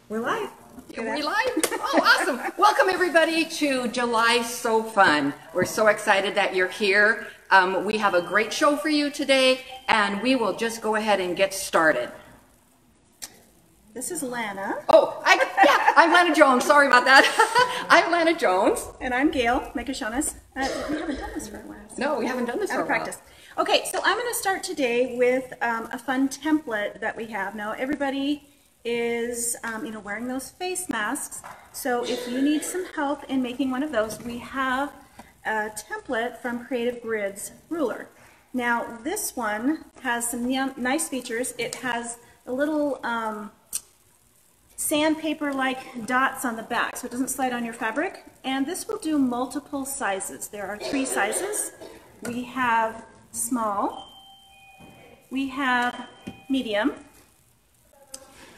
We're live. Are we live? Oh, awesome. Welcome everybody to July So Fun. We're so excited that you're here. We have a great show for you today, and we will just go ahead and get started. This is Lana. Oh, I'm Lana Jones. Sorry about that. I'm Lana Jones. And I'm Gail Makashonas. We haven't done this for a while. So no, we haven't done this for a while. Practice. Okay, so I'm going to start today with a fun template that we have. Now, everybody is wearing those face masks. So if you need some help in making one of those, we have a template from Creative Grids Ruler. Now, this one has some nice features. It has a little sandpaper-like dots on the back, so it doesn't slide on your fabric. And this will do multiple sizes. There are 3 sizes. We have small, we have medium,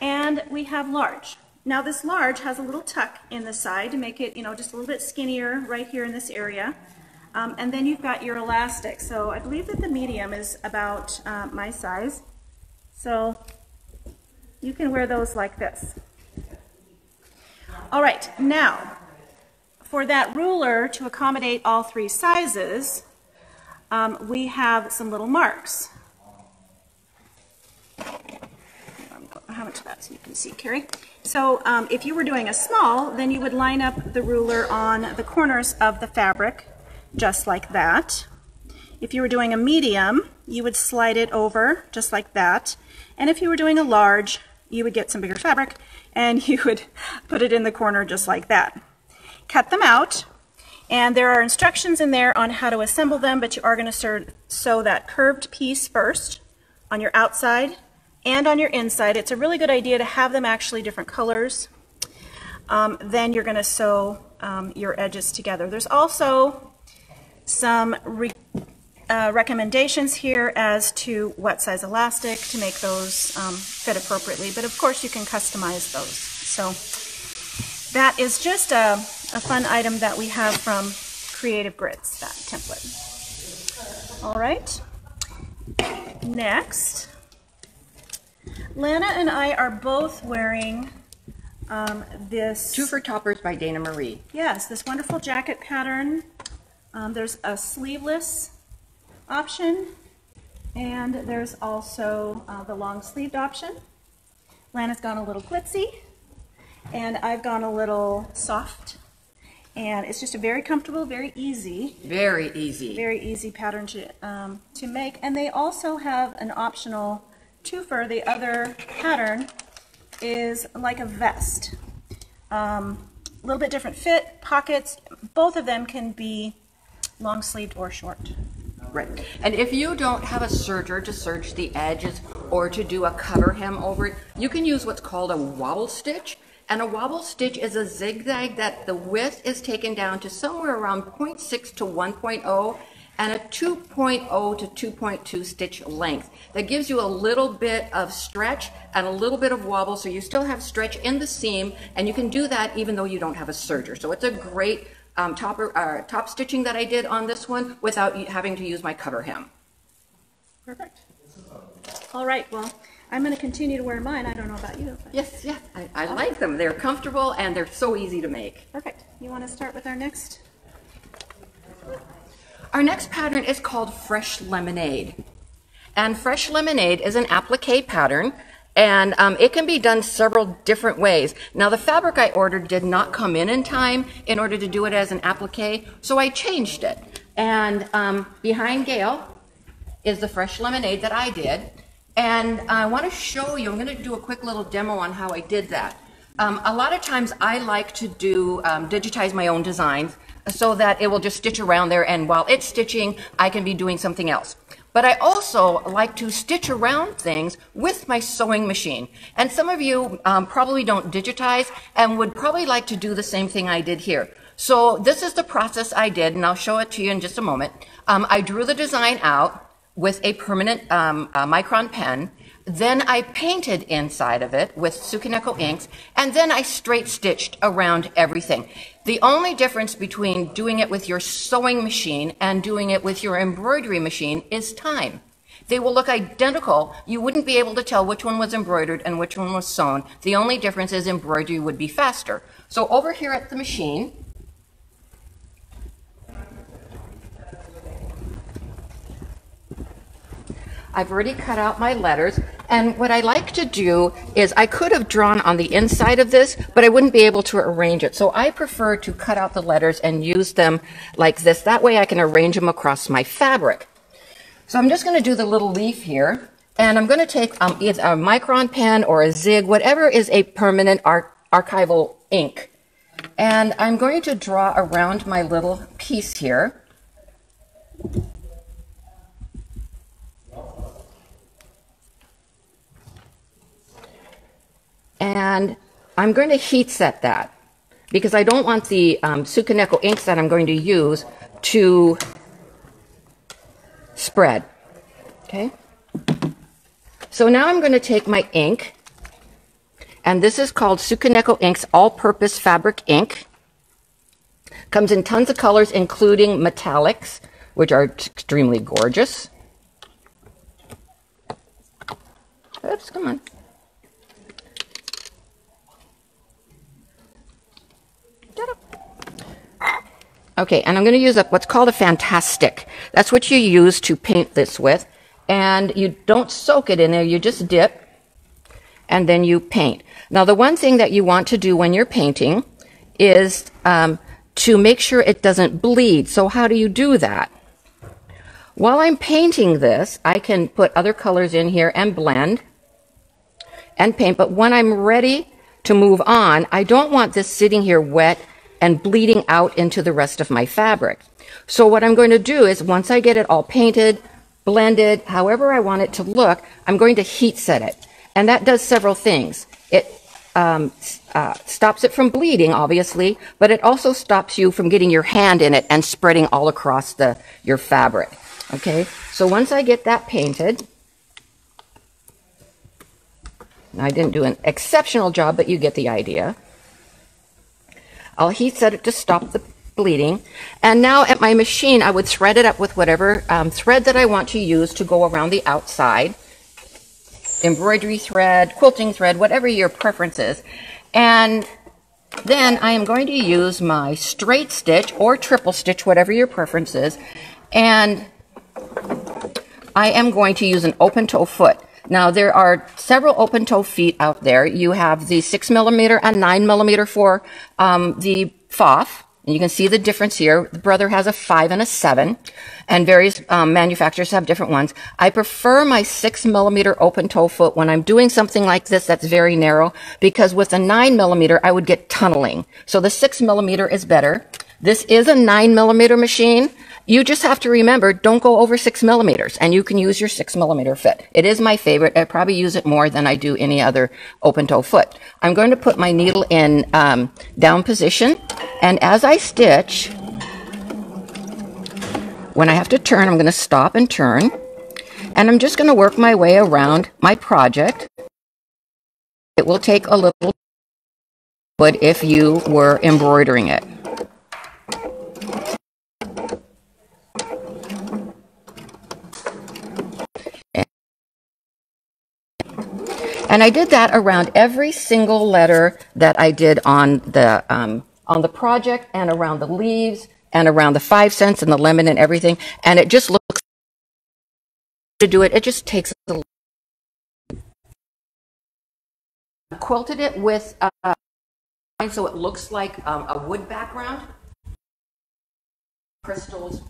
and we have large. Now this large has a little tuck in the side to make it, just a little bit skinnier right here in this area. And then you've got your elastic. So I believe that the medium is about my size. So you can wear those like this. All right, now for that ruler to accommodate all 3 sizes, we have some little marks. How much of that so you can see, Carrie? So if you were doing a small, then you would line up the ruler on the corners of the fabric, just like that. If you were doing a medium, you would slide it over, just like that. And if you were doing a large, you would get some bigger fabric, and you would put it in the corner just like that. Cut them out. And there are instructions in there on how to assemble them, but you are going to sew that curved piece first on your outside and on your inside. It's a really good idea to have them actually different colors. Then you're going to sew your edges together. There's also some recommendations here as to what size elastic to make those fit appropriately, but of course you can customize those. So that is just a fun item that we have from Creative Grids, that template. All right, next, Lana and I are both wearing this... Two for Toppers by Dana Marie. Yes, this wonderful jacket pattern. There's a sleeveless option, and there's also the long-sleeved option. Lana's gone a little glitzy, and I've gone a little soft, and it's just a very comfortable, very easy pattern to make. And they also have an optional twofer. The other pattern is like a vest, a little bit different fit, pockets. Both of them can be long-sleeved or short. Right. And if you don't have a serger to serge the edges or to do a cover hem over it, you can use what's called a wobble stitch. And a wobble stitch is a zigzag that the width is taken down to somewhere around 0.6 to 1.0 and a 2.0 to 2.2 stitch length. That gives you a little bit of stretch and a little bit of wobble, so you still have stretch in the seam, and you can do that even though you don't have a serger. So it's a great top stitching that I did on this one without having to use my cover hem. Perfect. All right, well, I'm going to continue to wear mine. I don't know about you. Yes, I like them. They're comfortable and they're so easy to make. Perfect. You want to start with our next? Our next pattern is called Fresh Lemonade. And Fresh Lemonade is an applique pattern, and it can be done several different ways. Now, the fabric I ordered did not come in time in order to do it as an applique, so I changed it. And behind Gail is the Fresh Lemonade that I did. And I want to show you, I'm going to do a quick little demo on how I did that. A lot of times I like to do digitize my own designs so that it will just stitch around there, and while it's stitching, I can be doing something else. But I also like to stitch around things with my sewing machine. And some of you probably don't digitize and would probably like to do the same thing I did here. So this is the process I did, and I'll show it to you in just a moment. I drew the design out with a permanent micron pen. Then I painted inside of it with Tsukineko inks, and then I straight stitched around everything. The only difference between doing it with your sewing machine and doing it with your embroidery machine is time. They will look identical. You wouldn't be able to tell which one was embroidered and which one was sewn. The only difference is embroidery would be faster. So over here at the machine, I've already cut out my letters, and what I like to do is I could have drawn on the inside of this, but I wouldn't be able to arrange it. So I prefer to cut out the letters and use them like this. That way I can arrange them across my fabric. So I'm just going to do the little leaf here, and I'm going to take either a micron pen or a zig, whatever is a permanent archival ink. And I'm going to draw around my little piece here. And I'm going to heat set that because I don't want the Tsukaneko inks that I'm going to use to spread. Okay. So now I'm going to take my ink, and this is called Tsukaneko Inks All-Purpose Fabric Ink. Comes in tons of colors, including metallics, which are extremely gorgeous. Oops, come on. Okay, and I'm going to use what's called a Fantastic. That's what you use to paint this with. And you don't soak it in there, you just dip, and then you paint. Now, the one thing that you want to do when you're painting is to make sure it doesn't bleed. So how do you do that? While I'm painting this, I can put other colors in here and blend and paint. But when I'm ready to move on, I don't want this sitting here wet and bleeding out into the rest of my fabric. So what I'm going to do is once I get it all painted, blended, however I want it to look, I'm going to heat set it. And that does several things. It stops it from bleeding, obviously, but it also stops you from getting your hand in it and spreading all across your fabric. Okay, so once I get that painted, I didn't do an exceptional job, but you get the idea. I'll heat set it to stop the bleeding. And now at my machine, I would thread it up with whatever thread that I want to use to go around the outside. Embroidery thread, quilting thread, whatever your preference is. And then I am going to use my straight stitch or triple stitch, whatever your preference is. And I am going to use an open toe foot. Now, there are several open toe feet out there. You have the 6mm and 9mm for the FOF. And you can see the difference here. The Brother has a 5 and a 7, and various manufacturers have different ones. I prefer my 6mm open toe foot when I'm doing something like this that's very narrow, because with a 9mm, I would get tunneling. So the 6mm is better. This is a 9mm machine. You just have to remember, don't go over 6mm, and you can use your 6mm fit. It is my favorite. I probably use it more than I do any other open toe foot. I'm going to put my needle in down position, and as I stitch, when I have to turn, I'm going to stop and turn, and I'm just going to work my way around my project. It will take a little, but if you were embroidering it. And I did that around every single letter that I did on the project, and around the leaves, and around the 5 cents and the lemon and everything. And it just looks to do it. It just takes a little. Quilted it with so it looks like a wood background, crystals.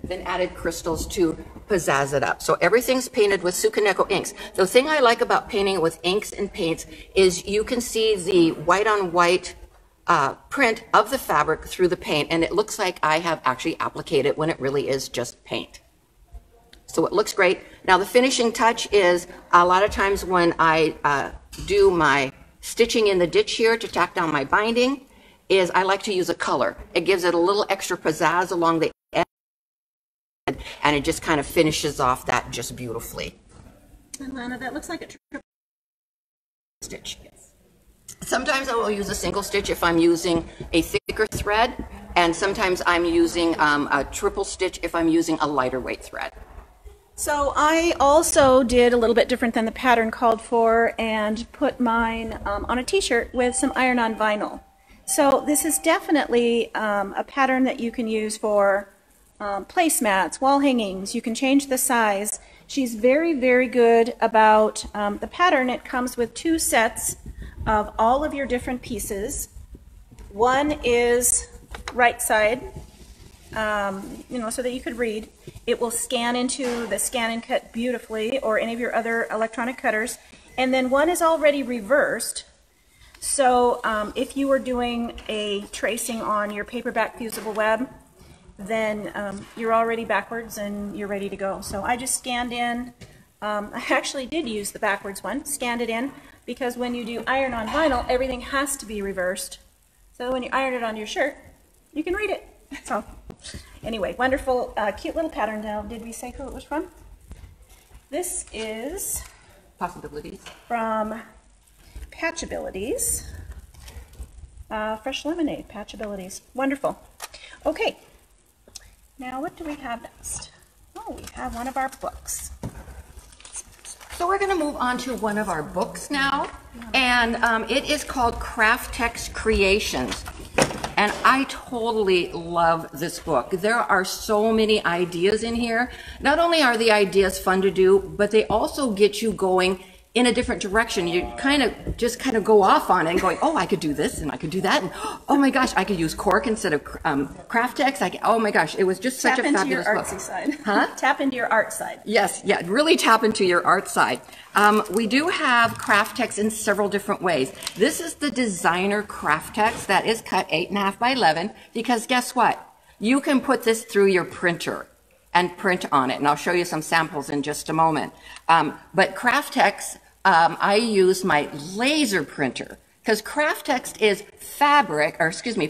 Then added crystals to pizzazz it up. So everything's painted with Tsukaneko inks. The thing I like about painting with inks and paints is you can see the white on white print of the fabric through the paint, and it looks like I have actually appliqued it when it really is just paint. So it looks great. Now the finishing touch is a lot of times when I do my stitching in the ditch here to tack down my binding, is I like to use a color. It gives it a little extra pizzazz along the edge, and it just kind of finishes off that just beautifully. And Lana, that looks like a triple stitch. Yes. Sometimes I will use a single stitch if I'm using a thicker thread, and sometimes I'm using a triple stitch if I'm using a lighter weight thread. So I also did a little bit different than the pattern called for and put mine on a t-shirt with some iron-on vinyl. So this is definitely a pattern that you can use for placemats, wall hangings. You can change the size. She's very, very good about the pattern. It comes with 2 sets of all of your different pieces. One is right side, you know, so that you could read. It will scan into the Scan and Cut beautifully, or any of your other electronic cutters. And then one is already reversed. So if you were doing a tracing on your paperback fusible web, then you're already backwards and you're ready to go. So I just scanned in. I actually did use the backwards one, scanned it in, because when you do iron on vinyl, everything has to be reversed. So when you iron it on your shirt, you can read it. So anyway, wonderful, cute little pattern. Now, did we say who it was from? This is Possibilities. From Patchabilities. Fresh Lemonade, Patchabilities. Wonderful. Okay. Now, what do we have next? Oh, we have one of our books. So we're going to move on to one of our books now, and it is called Craftex Creations. And I totally love this book. There are so many ideas in here. Not only are the ideas fun to do, but they also get you going in a different direction. You kind of go off on it and going, oh, I could do this and I could do that, and oh my gosh, I could use cork instead of Craftex. Oh my gosh, it was just such a fabulous book. Tap into your artsy side. Huh? Tap into your art side. Yes, yeah, really tap into your art side. We do have Craftex in several different ways. This is the designer Craftex that is cut 8.5 by 11, because guess what? You can put this through your printer and print on it, and I'll show you some samples in just a moment. But Craftex, I use my laser printer, because Craftex is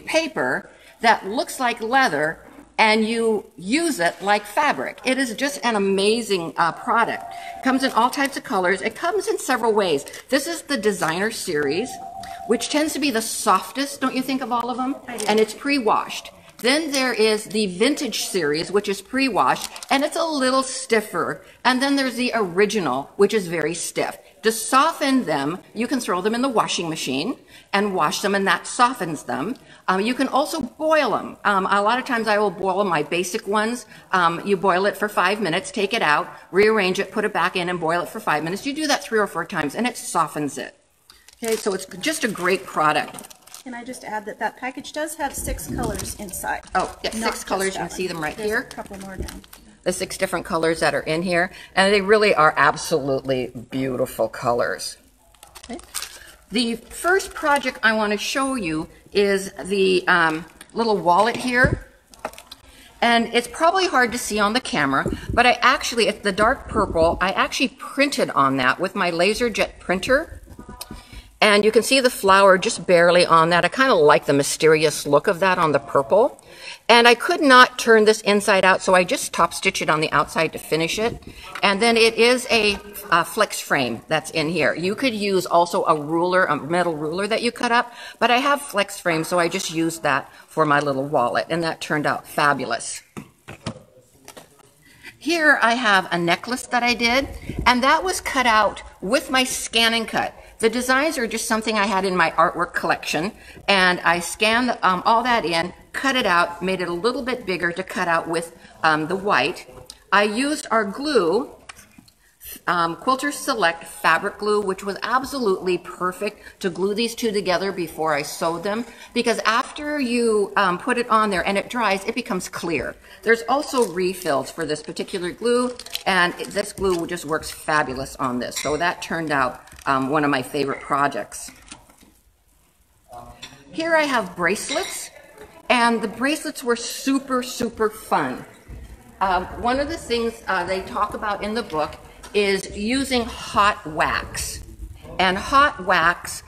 paper that looks like leather, and you use it like fabric. It is just an amazing product. It comes in all types of colors. It comes in several ways. This is the designer series, which tends to be the softest, don't you think, of all of them? I do. And it's pre-washed. Then there is the vintage series, which is pre-washed, and it's a little stiffer. And then there's the original, which is very stiff. To soften them, you can throw them in the washing machine and wash them, and that softens them. You can also boil them. A lot of times I will boil my basic ones. You boil it for 5 minutes, take it out, rearrange it, put it back in, and boil it for 5 minutes. You do that 3 or 4 times, and it softens it. Okay, so it's just a great product. Can I just add that that package does have 6 colors inside? Oh, yeah, 6 colors. You can see them right here. A couple more down. The 6 different colors that are in here, and they really are absolutely beautiful colors. Okay. The first project I want to show you is the little wallet here, and it's probably hard to see on the camera, but it's the dark purple. I actually printed on that with my LaserJet printer. And you can see the flower just barely on that. I kind of like the mysterious look of that on the purple. And I could not turn this inside out, so I just top stitch it on the outside to finish it. And then it is a flex frame that's in here. You could use also a ruler, a metal ruler that you cut up, but I have flex frame, so I just used that for my little wallet, and that turned out fabulous. Here I have a necklace that I did, and that was cut out with my Scan and Cut. The designs are just something I had in my artwork collection, and I scanned all that in, cut it out, made it a little bit bigger to cut out with the white. I used our glue, Quilter Select fabric glue, which was absolutely perfect to glue these two together before I sewed them, because after you put it on there and it dries, it becomes clear. There's also refills for this particular glue, and this glue just works fabulous on this, so that turned out one of my favorite projects. Here I have bracelets, and the bracelets were super, super fun. One of the things they talk about in the book is using hot wax. And hot wax,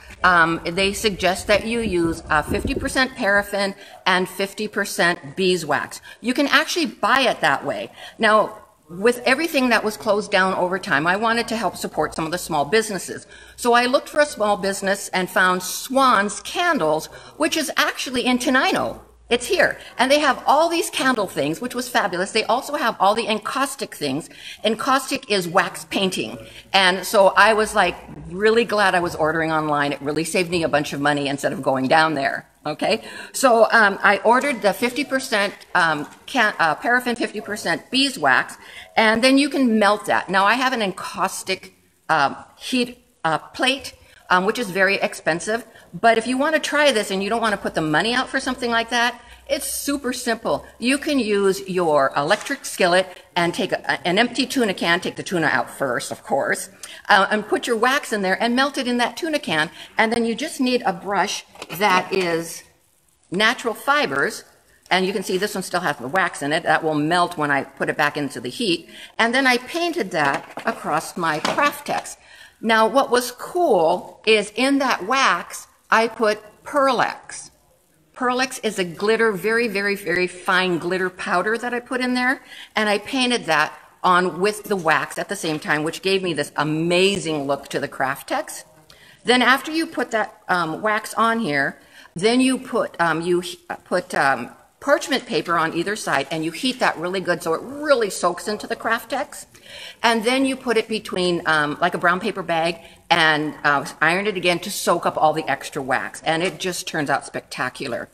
they suggest that you use 50% paraffin and 50% beeswax. You can actually buy it that way. Now, with everything that was closed down over time, I wanted to help support some of the small businesses. So I looked for a small business and found Swan's Candles, which is actually in Tenino. It's here. And they have all these candle things, which was fabulous. They also have all the encaustic things. Encaustic is wax painting. And so I was like really glad I was ordering online. It really saved me a bunch of money instead of going down there. Okay. So I ordered the 50% paraffin, 50% beeswax, and then you can melt that. Now I have an encaustic heat plate, which is very expensive. But if you want to try this and you don't want to put the money out for something like that, it's super simple. You can use your electric skillet and take an empty tuna can, take the tuna out first, of course, and put your wax in there and melt it in that tuna can. And then you just need a brush that is natural fibers. And you can see this one still has the wax in it. That will melt when I put it back into the heat. And then I painted that across my craft text. Now, what was cool is in that wax, I put Pearl-Ex. Pearl-Ex is a glitter, very, very, very fine glitter powder that I put in there. And I painted that on with the wax at the same time, which gave me this amazing look to the craft text. Then after you put that wax on here, then you put parchment paper on either side, and you heat that really good so it really soaks into the craft text. And then you put it between like a brown paper bag and iron it again to soak up all the extra wax. And it just turns out spectacular.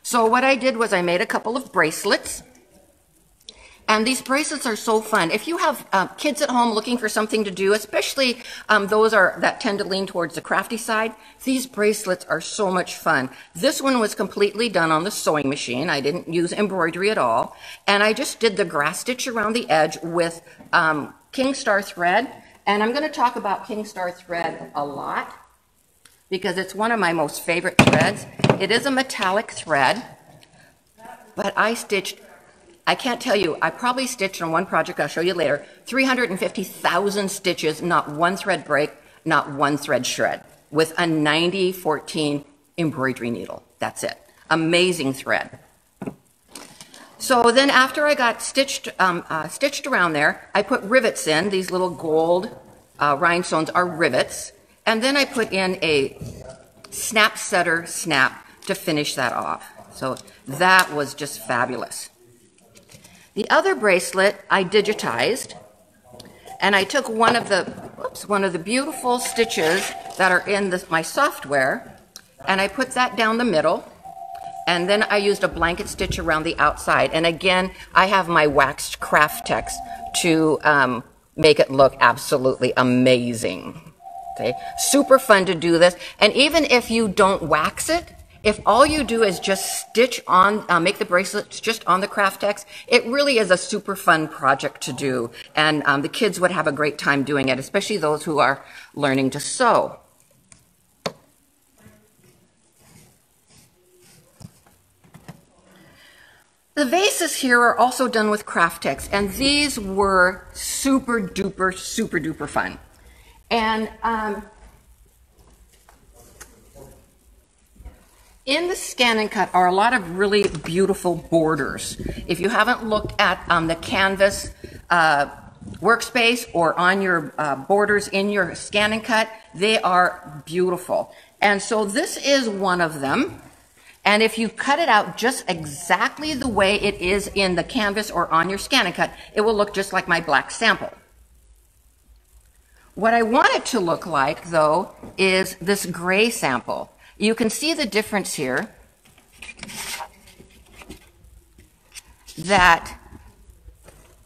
So what I did was I made a couple of bracelets. And these bracelets are so fun. If you have kids at home looking for something to do, especially those that tend to lean towards the crafty side, these bracelets are so much fun. This one was completely done on the sewing machine. I didn't use embroidery at all. And I just did the grass stitch around the edge with King Star thread. And I'm going to talk about King Star thread a lot because it's one of my most favorite threads. It is a metallic thread, but I can't tell you, I probably stitched on one project, I'll show you later, 350,000 stitches, not one thread break, not one thread shred, with a 90-14 embroidery needle. That's it. Amazing thread. So then after I got stitched around there, I put rivets in. These little gold rhinestones are rivets. And then I put in a snap setter snap to finish that off. So that was just fabulous. The other bracelet I digitized, and I took one of the beautiful stitches that are in my software, and I put that down the middle, and then I used a blanket stitch around the outside. And again, I have my waxed craft text to make it look absolutely amazing. Okay, super fun to do this, and even if you don't wax it, if all you do is just stitch on, make the bracelets just on the craft text, it really is a super fun project to do. And the kids would have a great time doing it, especially those who are learning to sew. The vases here are also done with craft text, and these were super duper fun. And in the Scan and Cut are a lot of really beautiful borders. If you haven't looked at the Canvas workspace or on your borders in your Scan and Cut, they are beautiful. And so this is one of them. And if you cut it out just exactly the way it is in the Canvas or on your Scan and Cut, it will look just like my black sample. What I want it to look like, though, is this gray sample. You can see the difference here, that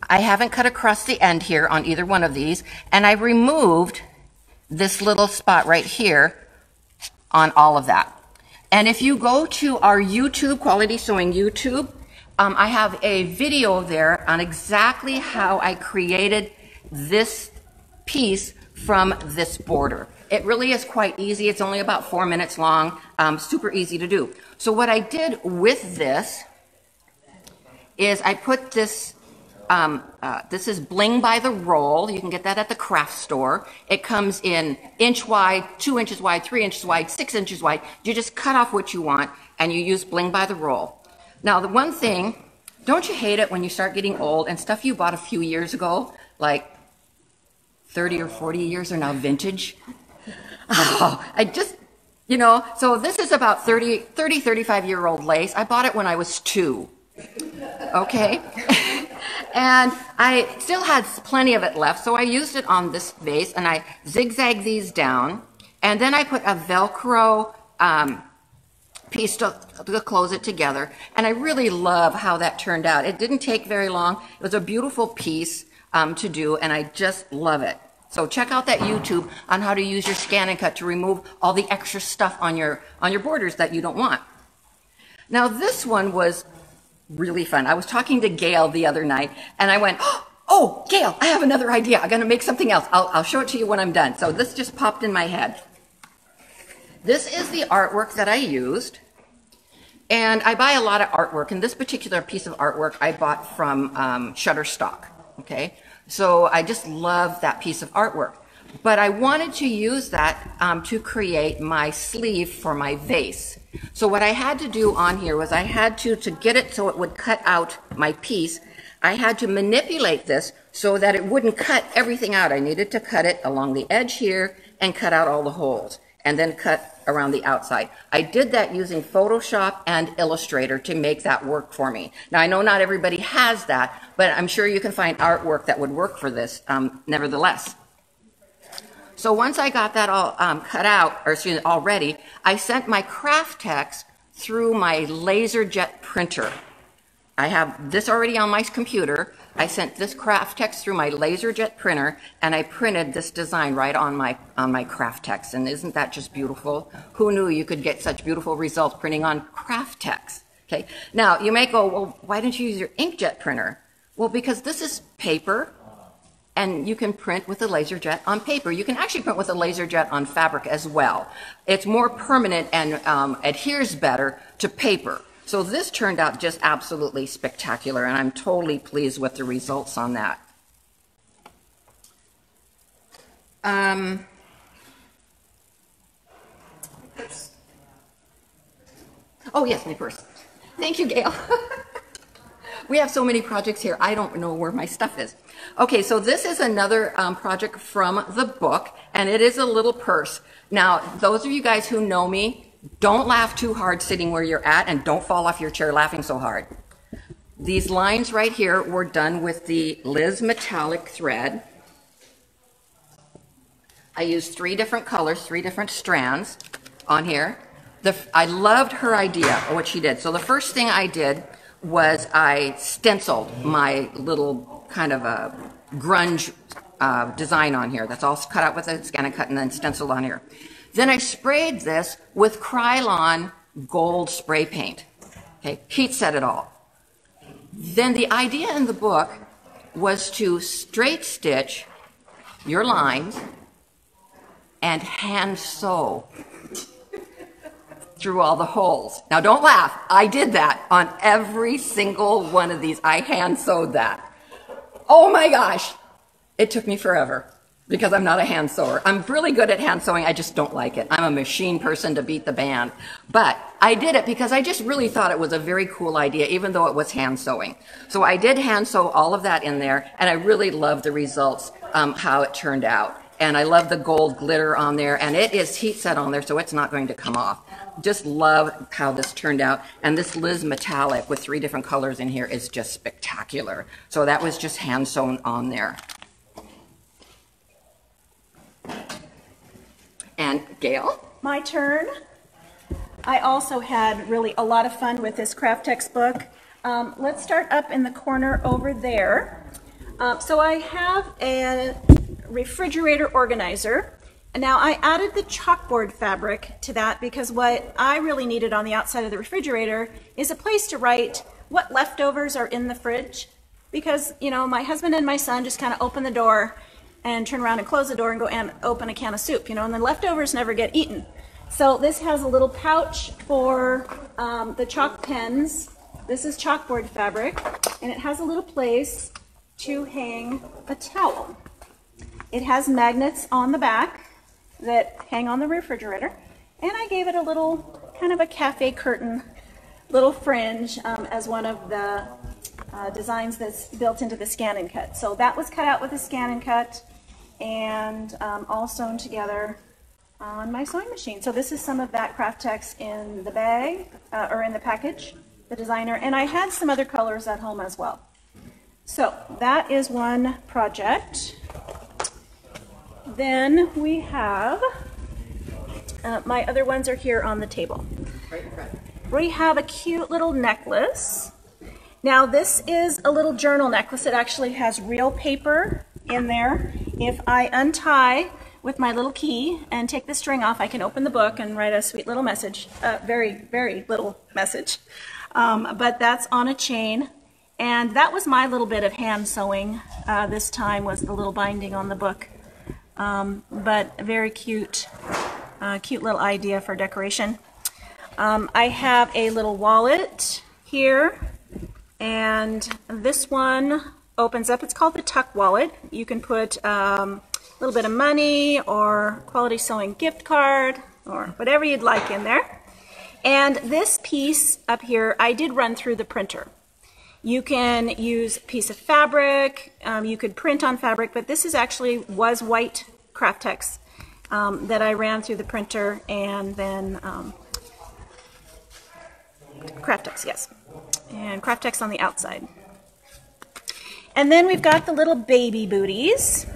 I haven't cut across the end here on either one of these, and I removed this little spot right here on all of that. And if you go to our YouTube, Quality Sewing YouTube, I have a video there on exactly how I created this piece from this border. It really is quite easy. It's only about 4 minutes long, super easy to do. So what I did with this is I put this, this is Bling by the Roll. You can get that at the craft store. It comes in inch wide, 2 inches wide, 3 inches wide, 6 inches wide. You just cut off what you want and you use Bling by the Roll. Now the one thing, don't you hate it when you start getting old and stuff you bought a few years ago, like 30 or 40 years are now vintage? Oh, You know, so this is about 35-year-old lace. I bought it when I was 2. Okay? And I still had plenty of it left, so I used it on this vase, and I zigzagged these down, and then I put a Velcro piece to close it together, and I really love how that turned out. It didn't take very long. It was a beautiful piece to do, and I just love it. So check out that YouTube on how to use your scan and cut to remove all the extra stuff on your borders that you don't want. Now this one was really fun. I was talking to Gail the other night, and I went, oh, Gail, I have another idea. I'm going to make something else. I'll show it to you when I'm done. So this just popped in my head. This is the artwork that I used, and I buy a lot of artwork, and this particular piece of artwork I bought from Shutterstock, okay? So I just love that piece of artwork. But I wanted to use that to create my sleeve for my vase. So what I had to do on here was I had to get it so it would cut out my piece, I had to manipulate this so that it wouldn't cut everything out. I needed to cut it along the edge here and cut out all the holes, and then cut around the outside. I did that using Photoshop and Illustrator to make that work for me. Now, I know not everybody has that, but I'm sure you can find artwork that would work for this nevertheless. So once I got that all cut out, or excuse me, all ready, I sent my craft text through my LaserJet printer. I have this already on my computer. I sent this craft text through my LaserJet printer, and I printed this design right on my craft text. And isn't that just beautiful? Who knew you could get such beautiful results printing on craft text? Okay. Now you may go, well, why didn't you use your inkjet printer? Well, because this is paper, and you can print with a LaserJet on paper. You can actually print with a LaserJet on fabric as well. It's more permanent and adheres better to paper. So this turned out just absolutely spectacular, and I'm totally pleased with the results on that. Oh yes, my purse. Thank you, Gail. We have so many projects here, I don't know where my stuff is. Okay, so this is another project from the book, and it is a little purse. Now, those of you guys who know me, don't laugh too hard sitting where you're at, and don't fall off your chair laughing so hard. These lines right here were done with the Liz metallic thread. I used 3 different colors, 3 different strands on here. I loved her idea of what she did. So the first thing I did was I stenciled my little kind of a grunge design on here. That's all cut out with a scan and cut and then stenciled on here. Then I sprayed this with Krylon gold spray paint. Okay, heat set it all. Then the idea in the book was to straight stitch your lines and hand sew through all the holes. Now don't laugh, I did that on every single one of these. I hand sewed that. Oh my gosh, it took me forever because I'm not a hand sewer. I'm really good at hand sewing, I just don't like it. I'm a machine person to beat the band. But I did it because I just really thought it was a very cool idea, even though it was hand sewing. So I did hand sew all of that in there, and I really love the results, how it turned out. And I love the gold glitter on there, and it is heat set on there, so it's not going to come off. Just love how this turned out. And this Liz metallic with 3 different colors in here is just spectacular. So that was just hand sewn on there. And Gail? My turn. I also had really a lot of fun with this craft textbook. Let's start up in the corner over there. So I have a refrigerator organizer. And now I added the chalkboard fabric to that because what I really needed on the outside of the refrigerator is a place to write what leftovers are in the fridge. Because, you know, my husband and my son just kind of open the door and turn around and close the door and go and open a can of soup, you know, and the leftovers never get eaten. So this has a little pouch for the chalk pens. This is chalkboard fabric, and it has a little place to hang a towel. It has magnets on the back that hang on the refrigerator, and I gave it a little kind of a cafe curtain little fringe as one of the designs that's built into the scan and cut. So that was cut out with a scan and cut and all sewn together on my sewing machine. So this is some of that craft text in the bag, or in the package, the designer, and I had some other colors at home as well. So that is one project. Then we have, my other ones are here on the table. Right in front. We have a cute little necklace. Now this is a little journal necklace. It actually has real paper in there. If I untie with my little key and take the string off, I can open the book and write a sweet little message, very, very little message. But that's on a chain. And that was my little bit of hand sewing this time, was the little binding on the book. But very cute, cute little idea for decoration. I have a little wallet here, and this one opens up. It's called the Tuck Wallet. You can put a little bit of money or quality sewing gift card or whatever you'd like in there. And this piece up here, I did run through the printer. You can use a piece of fabric, you could print on fabric, but this is actually was white craft text that I ran through the printer, and then craft text, yes, and craft text on the outside. And then we've got the little baby booties.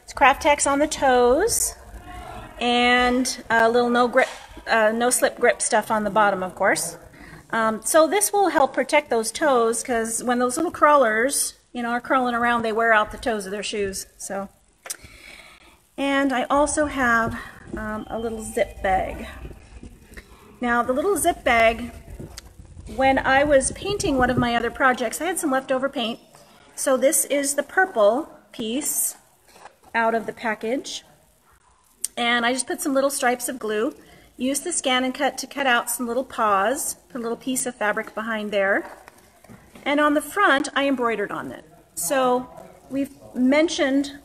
It's craft text on the toes, and a little no slip grip stuff on the bottom, of course. So this will help protect those toes, because when those little crawlers, are crawling around, they wear out the toes of their shoes. So, and I also have a little zip bag. Now the little zip bag, when I was painting one of my other projects, I had some leftover paint. So this is the purple piece out of the package, and I just put some little stripes of glue. Use the scan and cut to cut out some little paws, put a little piece of fabric behind there. And on the front, I embroidered on it. So we've mentioned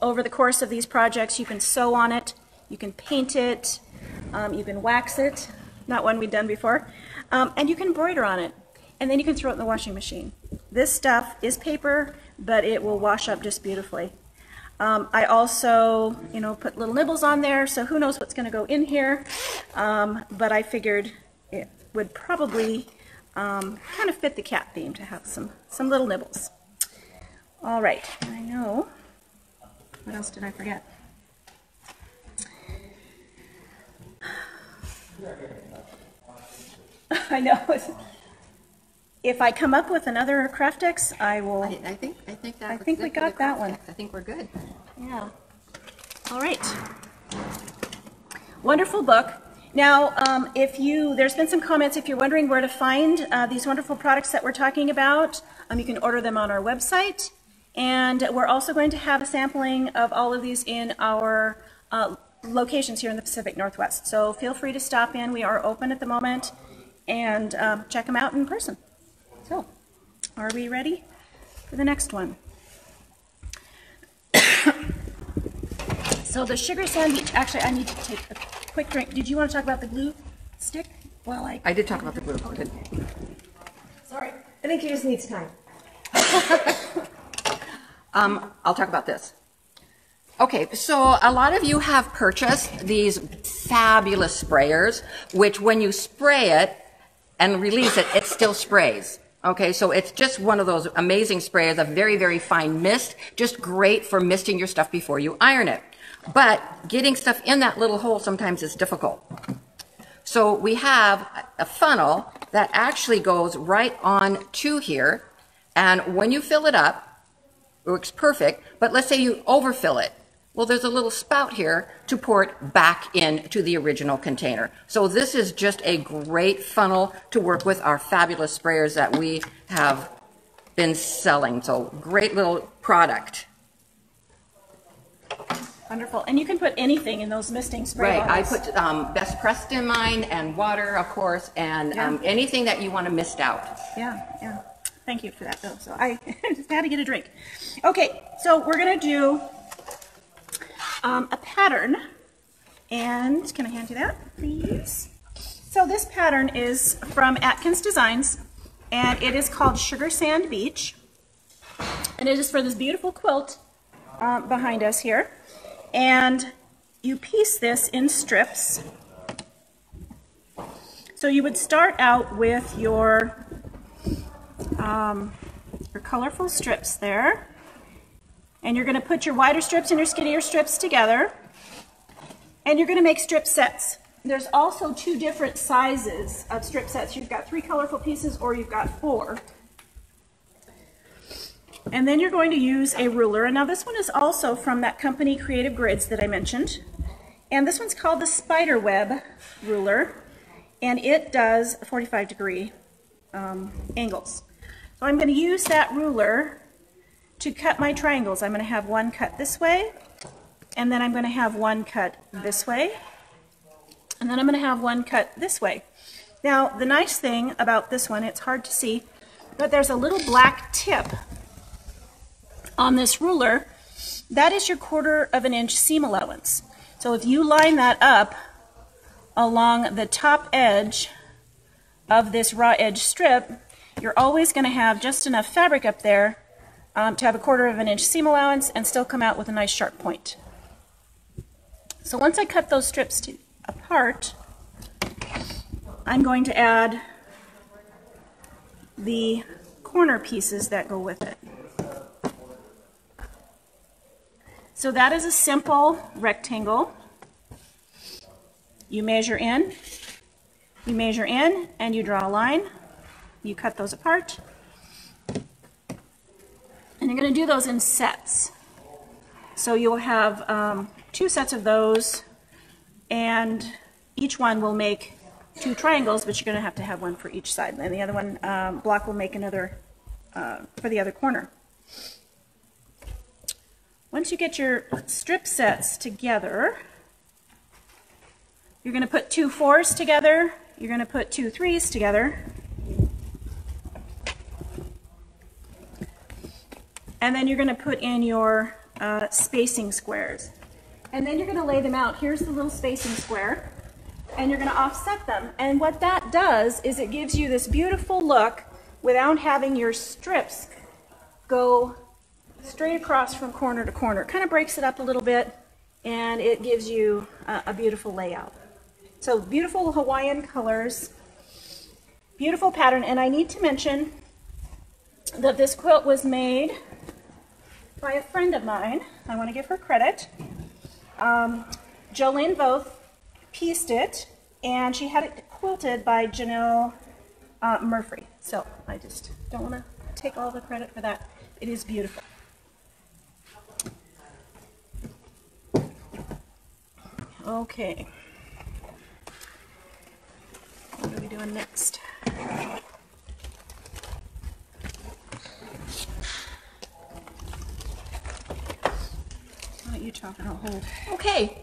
over the course of these projects, you can sew on it, you can paint it, you can wax it, not one we've done before, and you can embroider on it. And then you can throw it in the washing machine. This stuff is paper, but it will wash up just beautifully. I also, put little nibbles on there, so who knows what's going to go in here, but I figured it would probably kind of fit the cat theme to have some little nibbles. All right, I know. What else did I forget? I know. If I come up with another craft text, I will. I think we got that one. I think we're good. Yeah. All right. Wonderful book. Now, there's been some comments. If you're wondering where to find these wonderful products that we're talking about, you can order them on our website, and we're also going to have a sampling of all of these in our locations here in the Pacific Northwest. So feel free to stop in. We are open at the moment, and check them out in person. So, are we ready for the next one? So the sugar sand beach, actually I need to take a quick drink. Did you want to talk about the glue stick? Well, I did talk about the glue. Okay. Sorry. I think he just needs time. I'll talk about this. Okay, so a lot of you have purchased these fabulous sprayers, which when you spray it and release it, it still sprays. Okay, so it's just one of those amazing sprayers, a very, very fine mist, just great for misting your stuff before you iron it. But getting stuff in that little hole sometimes is difficult. So we have a funnel that actually goes right on to here, and when you fill it up, it works perfect, but let's say you overfill it. Well, there's a little spout here to pour it back into the original container. So this is just a great funnel to work with our fabulous sprayers that we have been selling. So great little product. Wonderful. And you can put anything in those misting spray bottles. Right. I put Best Pressed in mine, and water, of course, and anything that you want to mist out. Yeah. Thank you for that, though. So I just had to get a drink. Okay, so we're going to do a pattern, and can I hand you that, please? So this pattern is from Atkins Designs, and it is called Sugar Sand Beach, and it is for this beautiful quilt behind us here. And you piece this in strips. So you would start out with your colorful strips there, and you're going to put your wider strips and your skinnier strips together, and you're going to make strip sets. There's also 2 different sizes of strip sets. You've got 3 colorful pieces, or you've got 4. And then you're going to use a ruler. And now this one is also from that company Creative Grids that I mentioned. And this one's called the Spiderweb Ruler. And it does 45-degree angles. So I'm going to use that ruler to cut my triangles. I'm going to have one cut this way, and then I'm going to have one cut this way, and then I'm going to have one cut this way. Now, the nice thing about this one, it's hard to see, but there's a little black tip on this ruler. That is your 1/4 of an inch seam allowance. So if you line that up along the top edge of this raw edge strip, you're always going to have just enough fabric up there to have a 1/4 of an inch seam allowance and still come out with a nice sharp point. So once I cut those strips apart, I'm going to add the corner pieces that go with it. So that is a simple rectangle. You measure in, and you draw a line. You cut those apart. And you're going to do those in sets. So you'll have 2 sets of those, and each one will make 2 triangles, but you're going to have one for each side. And the other one block will make another for the other corner. Once you get your strip sets together, you're going to put 2 4s together. You're going to put 2 3s together. And then you're going to put in your spacing squares. And then you're going to lay them out. Here's the little spacing square. And you're going to offset them. And what that does is it gives you this beautiful look without having your strips go straight across from corner to corner. It kind of breaks it up a little bit, and it gives you a beautiful layout. So beautiful Hawaiian colors, beautiful pattern. And I need to mention that this quilt was made by a friend of mine. I want to give her credit. Jolene Voth pieced it, and she had it quilted by Janelle Murphy. So I just don't want to take all the credit for that. It is beautiful. Okay. What are we doing next? You talk and I'll hold. Okay,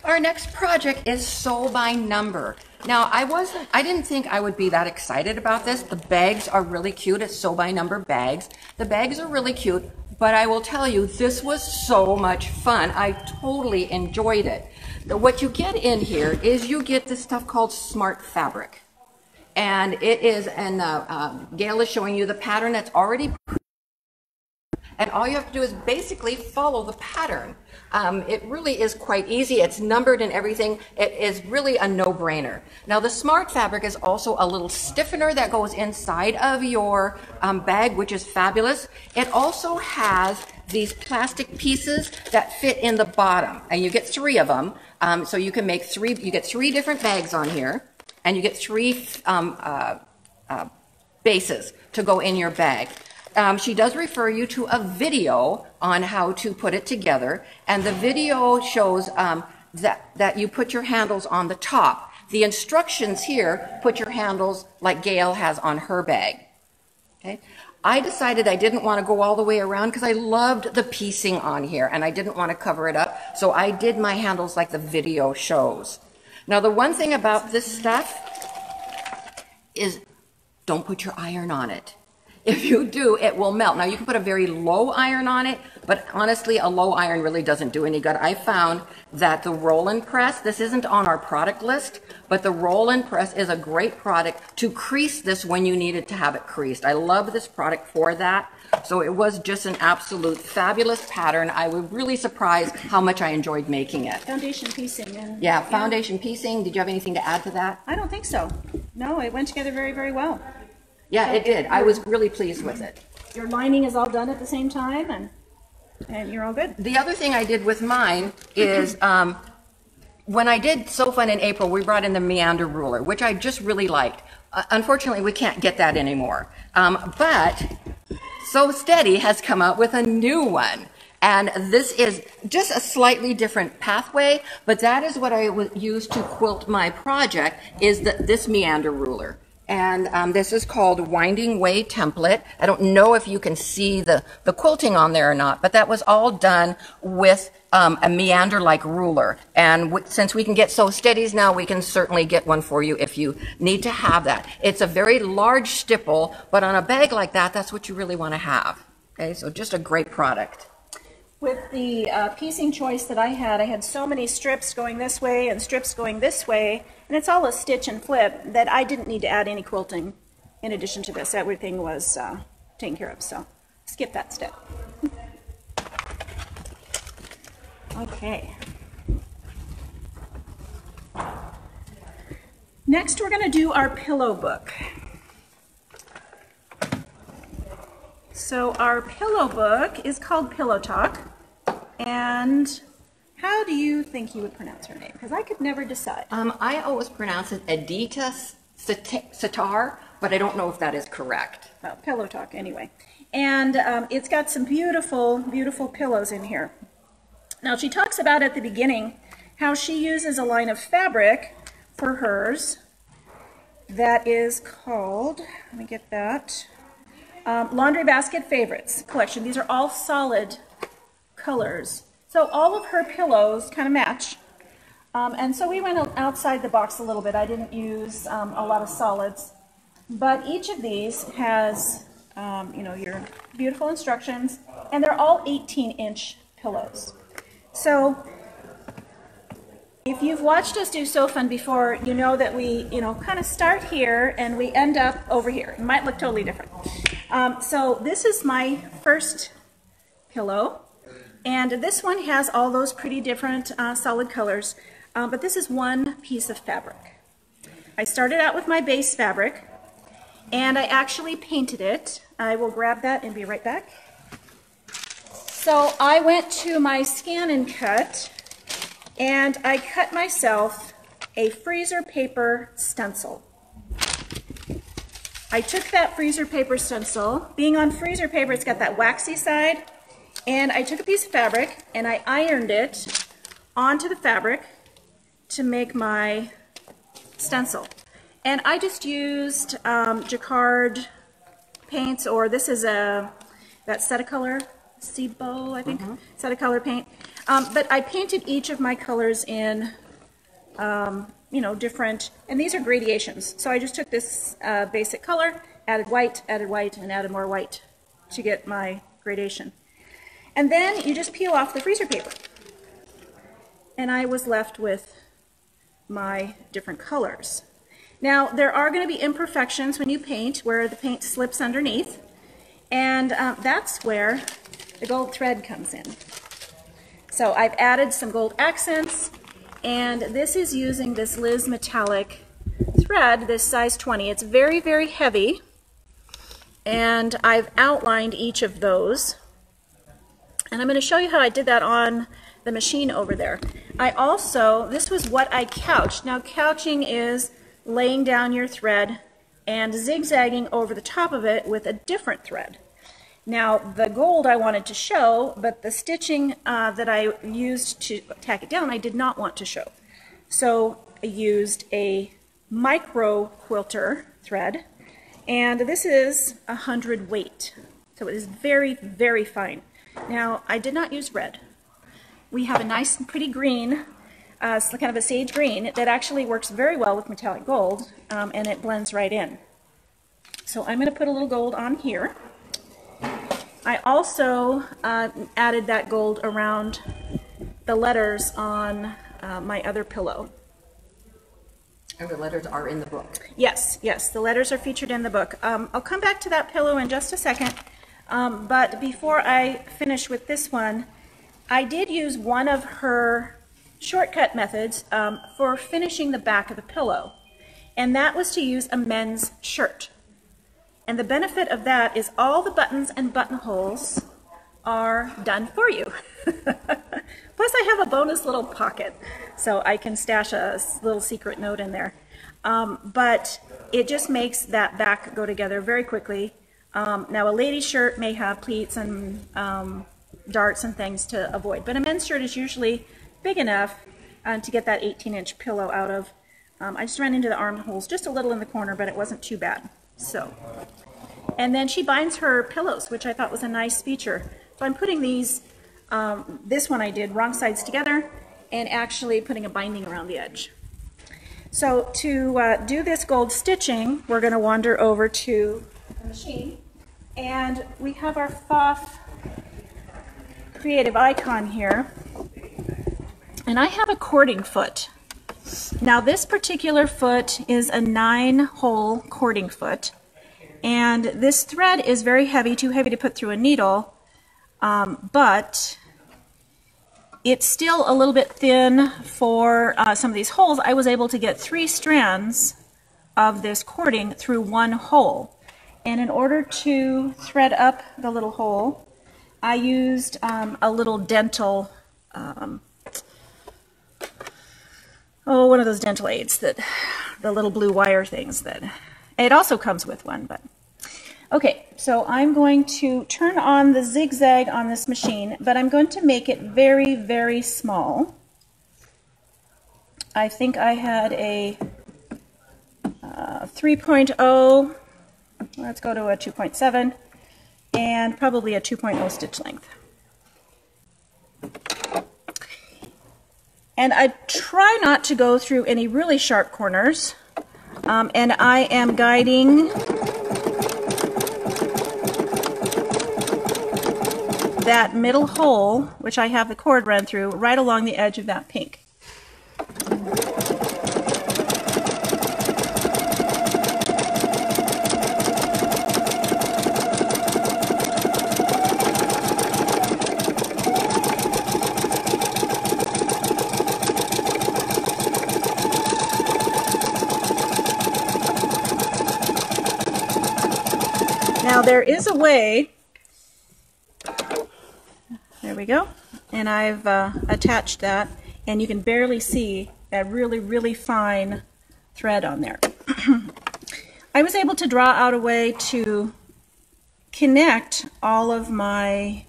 our next project is sew by number. Now, I didn't think I would be that excited about this. The bags are really cute. It's sew by number bags. The bags are really cute, but I will tell you, this was so much fun. I totally enjoyed it. What you get in here is you get this stuff called Smart Fabric. And it is, and Gail is showing you the pattern that's already, and all you have to do is basically follow the pattern. It really is quite easy. It's numbered and everything. It is really a no-brainer. Now, the Smart Fabric is also a little stiffener that goes inside of your bag, which is fabulous. It also has these plastic pieces that fit in the bottom, and you get 3 of them. So you can make 3. You get 3 different bags on here, and you get 3 bases to go in your bag. She does refer you to a video on how to put it together, and the video shows that you put your handles on the top. The instructions here put your handles like Gail has on her bag. Okay. I decided I didn't want to go all the way around because I loved the piecing on here, and I didn't want to cover it up, so I did my handles like the video shows. Now, the one thing about this stuff is don't put your iron on it. if you do, it will melt. Now you can put a very low iron on it, but honestly, a low iron really doesn't do any good. I found that the roll and press, this isn't on our product list, but the roll and press is a great product to crease this when you need it to have it creased. I love this product for that. So it was just an absolute fabulous pattern. I was really surprised how much I enjoyed making it. Foundation piecing. And, yeah, foundation piecing. Did you have anything to add to that? I don't think so. No, it went together very, very well. Yeah, it did. I was really pleased with it. Your lining is all done at the same time, and you're all good. The other thing I did with mine is when I did Sew Fun in April, we brought in the meander ruler, which I just really liked. Unfortunately, we can't get that anymore. But Sew Steady has come out with a new one. And this is just a slightly different pathway, but that is what I used to quilt my project, is this meander ruler. And this is called Winding Way Template. I don't know if you can see the quilting on there or not, but that was all done with a meander-like ruler. And since we can get Sew Steadies now, we can certainly get one for you if you need to have that. It's a very large stipple, but on a bag like that, that's what you really want to have. Okay, so just a great product. With the piecing choice that I had so many strips going this way and strips going this way, and it's all a stitch and flip, that I didn't need to add any quilting in addition to this. Everything was taken care of, so skip that step. Okay. Next, we're going to do our pillow book. So our pillow book is called Pillow Talk, and how do you think you would pronounce her name? Because I could never decide. I always pronounce it Edita Sitar, but I don't know if that is correct. Well, Pillow Talk anyway. And it's got some beautiful, beautiful pillows in here. Now she talks about at the beginning how she uses a line of fabric for hers that is called, let me get that, Laundry Basket Favorites collection. These are all solid colors. So all of her pillows kind of match. And so we went outside the box a little bit. I didn't use a lot of solids. But each of these has, you know, your beautiful instructions. And they're all 18-inch pillows. So if you've watched us do Sew Fun before, you know that we, kind of start here and we end up over here. It might look totally different. So this is my first pillow, and this one has all those pretty different solid colors, but this is one piece of fabric. I started out with my base fabric, and I actually painted it. I will grab that and be right back. So I went to my Scan and Cut, and I cut myself a freezer paper stencil. I took that freezer paper stencil, being on freezer paper, it's got that waxy side, and I took a piece of fabric and I ironed it onto the fabric to make my stencil. And I just used jacquard paints, or this is that Cetacolor, Seedbow, I think, Cetacolor paint. But I painted each of my colors in, different, and these are gradations. So I just took this basic color, added white, and added more white to get my gradation. And then you just peel off the freezer paper. And I was left with my different colors. Now, there are going to be imperfections when you paint, where the paint slips underneath. And that's where the gold thread comes in. So I've added some gold accents, and this is using this Liz metallic thread, this size 20. It's very, very heavy, and I've outlined each of those. And I'm going to show you how I did that on the machine over there. I also, this was what I couched. Now couching is laying down your thread and zigzagging over the top of it with a different thread. Now, the gold I wanted to show, but the stitching that I used to tack it down, I did not want to show. So I used a micro quilter thread, and this is 100 weight. So it is very, very fine. Now, I did not use red. We have a nice and pretty green, kind of a sage green, that actually works very well with metallic gold, and it blends right in. So I'm going to put a little gold on here. I also added that gold around the letters on my other pillow. And the letters are in the book. Yes, yes, the letters are featured in the book. I'll come back to that pillow in just a second, but before I finish with this one, I did use one of her shortcut methods for finishing the back of the pillow, and that was to use a men's shirt. And the benefit of that is all the buttons and buttonholes are done for you. Plus I have a bonus little pocket, so I can stash a little secret note in there. But it just makes that back go together very quickly. Now a lady's shirt may have pleats and darts and things to avoid, but a men's shirt is usually big enough to get that 18-inch pillow out of. I just ran into the armholes just a little in the corner, but it wasn't too bad. So, and then she binds her pillows, which I thought was a nice feature. So I'm putting these, this one I did wrong sides together and actually putting a binding around the edge. So to do this gold stitching, we're going to wander over to the machine, and we have our Pfaff creative icon here, and I have a cording foot. Now this particular foot is a 9-hole cording foot, and this thread is very heavy, too heavy to put through a needle, but it's still a little bit thin for some of these holes. I was able to get 3 strands of this cording through 1 hole, and in order to thread up the little hole, I used a little dental, one of those dental aids, that the little blue wire things that, it also comes with one, but okay, so I'm going to turn on the zigzag on this machine, but I'm going to make it very, very small. I think I had a 3.0, let's go to a 2.7, and probably a 2.0 stitch length. And I try not to go through any really sharp corners, and I am guiding that middle hole, which I have the cord run through, right along the edge of that pink. Now there is a way, there we go, and I've attached that, and you can barely see that really, really fine thread on there. I was able to draw out a way to connect all of my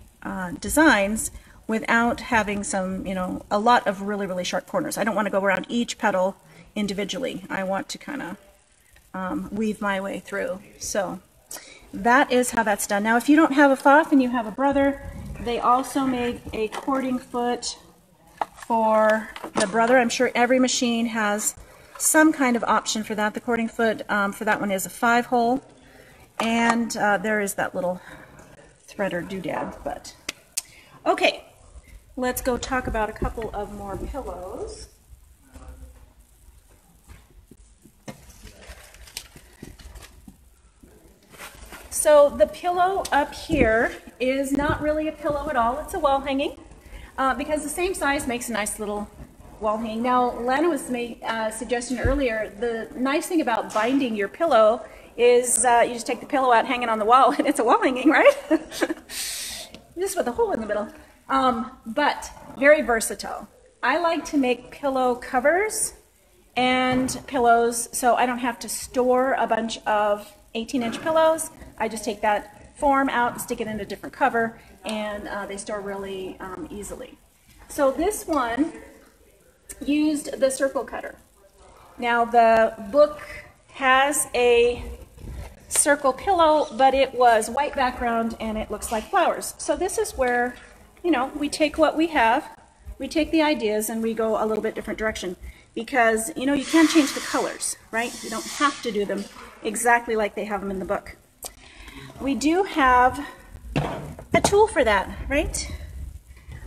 designs without having some, a lot of really, really sharp corners. I don't want to go around each petal individually. I want to kind of weave my way through. So that is how that's done. Now, if you don't have a Pfaff and you have a brother, they also made a cording foot for the brother. I'm sure every machine has some kind of option for that. The cording foot for that one is a 5-hole, and there is that little threader doodad. But okay, let's go talk about a couple of more pillows. So the pillow up here is not really a pillow at all. It's a wall hanging because the same size makes a nice little wall hanging. Now, Lana was suggesting earlier, the nice thing about binding your pillow is you just take the pillow out, hang it on the wall, and it's a wall hanging, right? Just with a hole in the middle. But very versatile. I like to make pillow covers and pillows so I don't have to store a bunch of 18-inch pillows. I just take that form out and stick it in a different cover, and they store really easily. So this one used the circle cutter. Now the book has a circle pillow, but it was white background and it looks like flowers. So this is where, we take what we have, we take the ideas, and we go a little bit different direction. because, you know, you can change the colors, right? You don't have to do them exactly like they have them in the book. We do have a tool for that, right?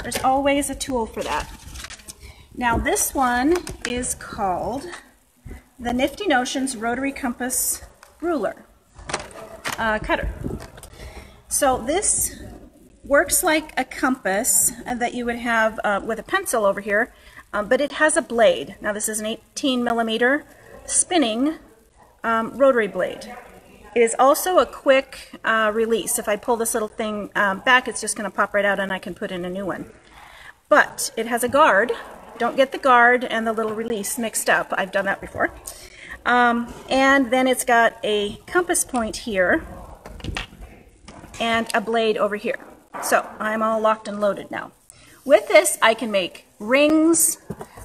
There's always a tool for that. Now this one is called the Nifty Notions Rotary Compass Ruler Cutter. So this works like a compass that you would have with a pencil over here, but it has a blade. Now this is an 18mm spinning rotary blade. It is also a quick release. If I pull this little thing back, it's just going to pop right out and I can put in a new one. But it has a guard. Don't get the guard and the little release mixed up. I've done that before. And then it's got a compass point here and a blade over here. So I'm all locked and loaded now. With this, I can make rings,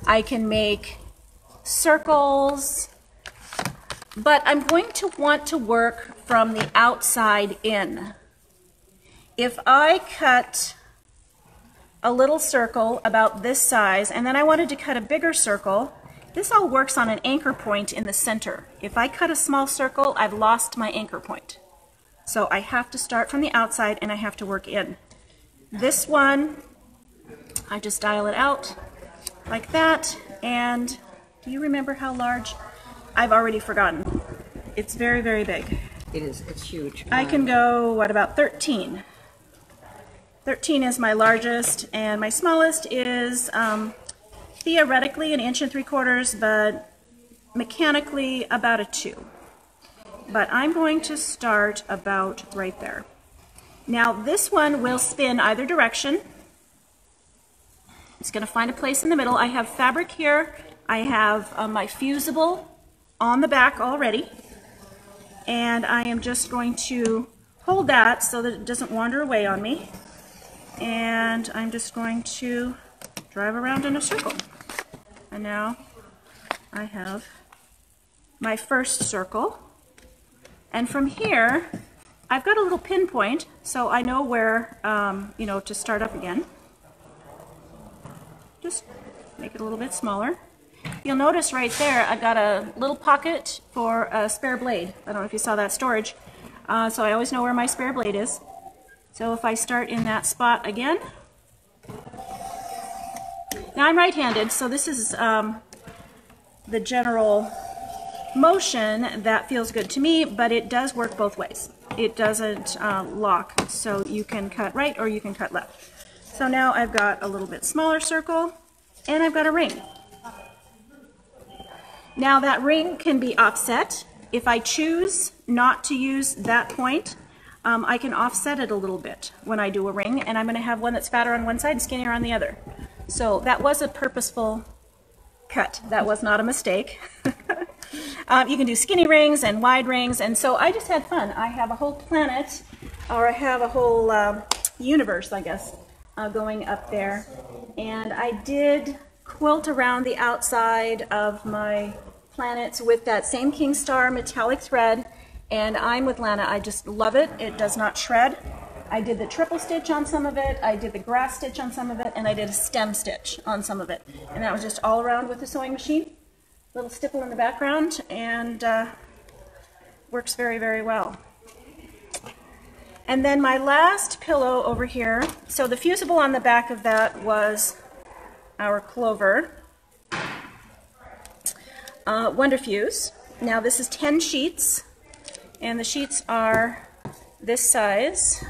I can make circles, but I'm going to want to work from the outside in. If I cut a little circle about this size, and then I wanted to cut a bigger circle, this all works on an anchor point in the center. If I cut a small circle, I've lost my anchor point. So I have to start from the outside and I have to work in. This one, I just dial it out like that, and do you remember how large? I've already forgotten. It's very, very big. It is. It's huge. I can go, what, about 13? 13 is my largest, and my smallest is theoretically 1 3/4 inches, but mechanically about a 2. But I'm going to start about right there. Now this one will spin either direction. It's going to find a place in the middle. I have fabric here. I have my fusible on the back already, and I am just going to hold that so that it doesn't wander away on me, and I'm just going to drive around in a circle. And now I have my first circle, and from here I've got a little pinpoint so I know where you know, to start up again. Just make it a little bit smaller. You'll notice right there I've got a little pocket for a spare blade. I don't know if you saw that storage. So I always know where my spare blade is. So if I start in that spot again. Now I'm right-handed, so this is the general motion that feels good to me, but it does work both ways. It doesn't lock, so you can cut right or you can cut left. So now I've got a little bit smaller circle, and I've got a ring. Now that ring can be offset. If I choose not to use that point, I can offset it a little bit when I do a ring, and I'm going to have one that's fatter on one side and skinnier on the other. So that was a purposeful cut. That was not a mistake. You can do skinny rings and wide rings, and so I just had fun. I have a whole planet, or I have a whole universe, I guess, going up there. And I did quilt around the outside of my planets with that same King Star metallic thread, and I'm with Lana. I just love it. It does not shred. I did the triple stitch on some of it, I did the grass stitch on some of it, and I did a stem stitch on some of it. And that was just all around with the sewing machine. Little stipple in the background, and works very, very well. And then my last pillow over here, so the fusible on the back of that was our Clover Wonderfuse. Now this is 10 sheets, and the sheets are this size.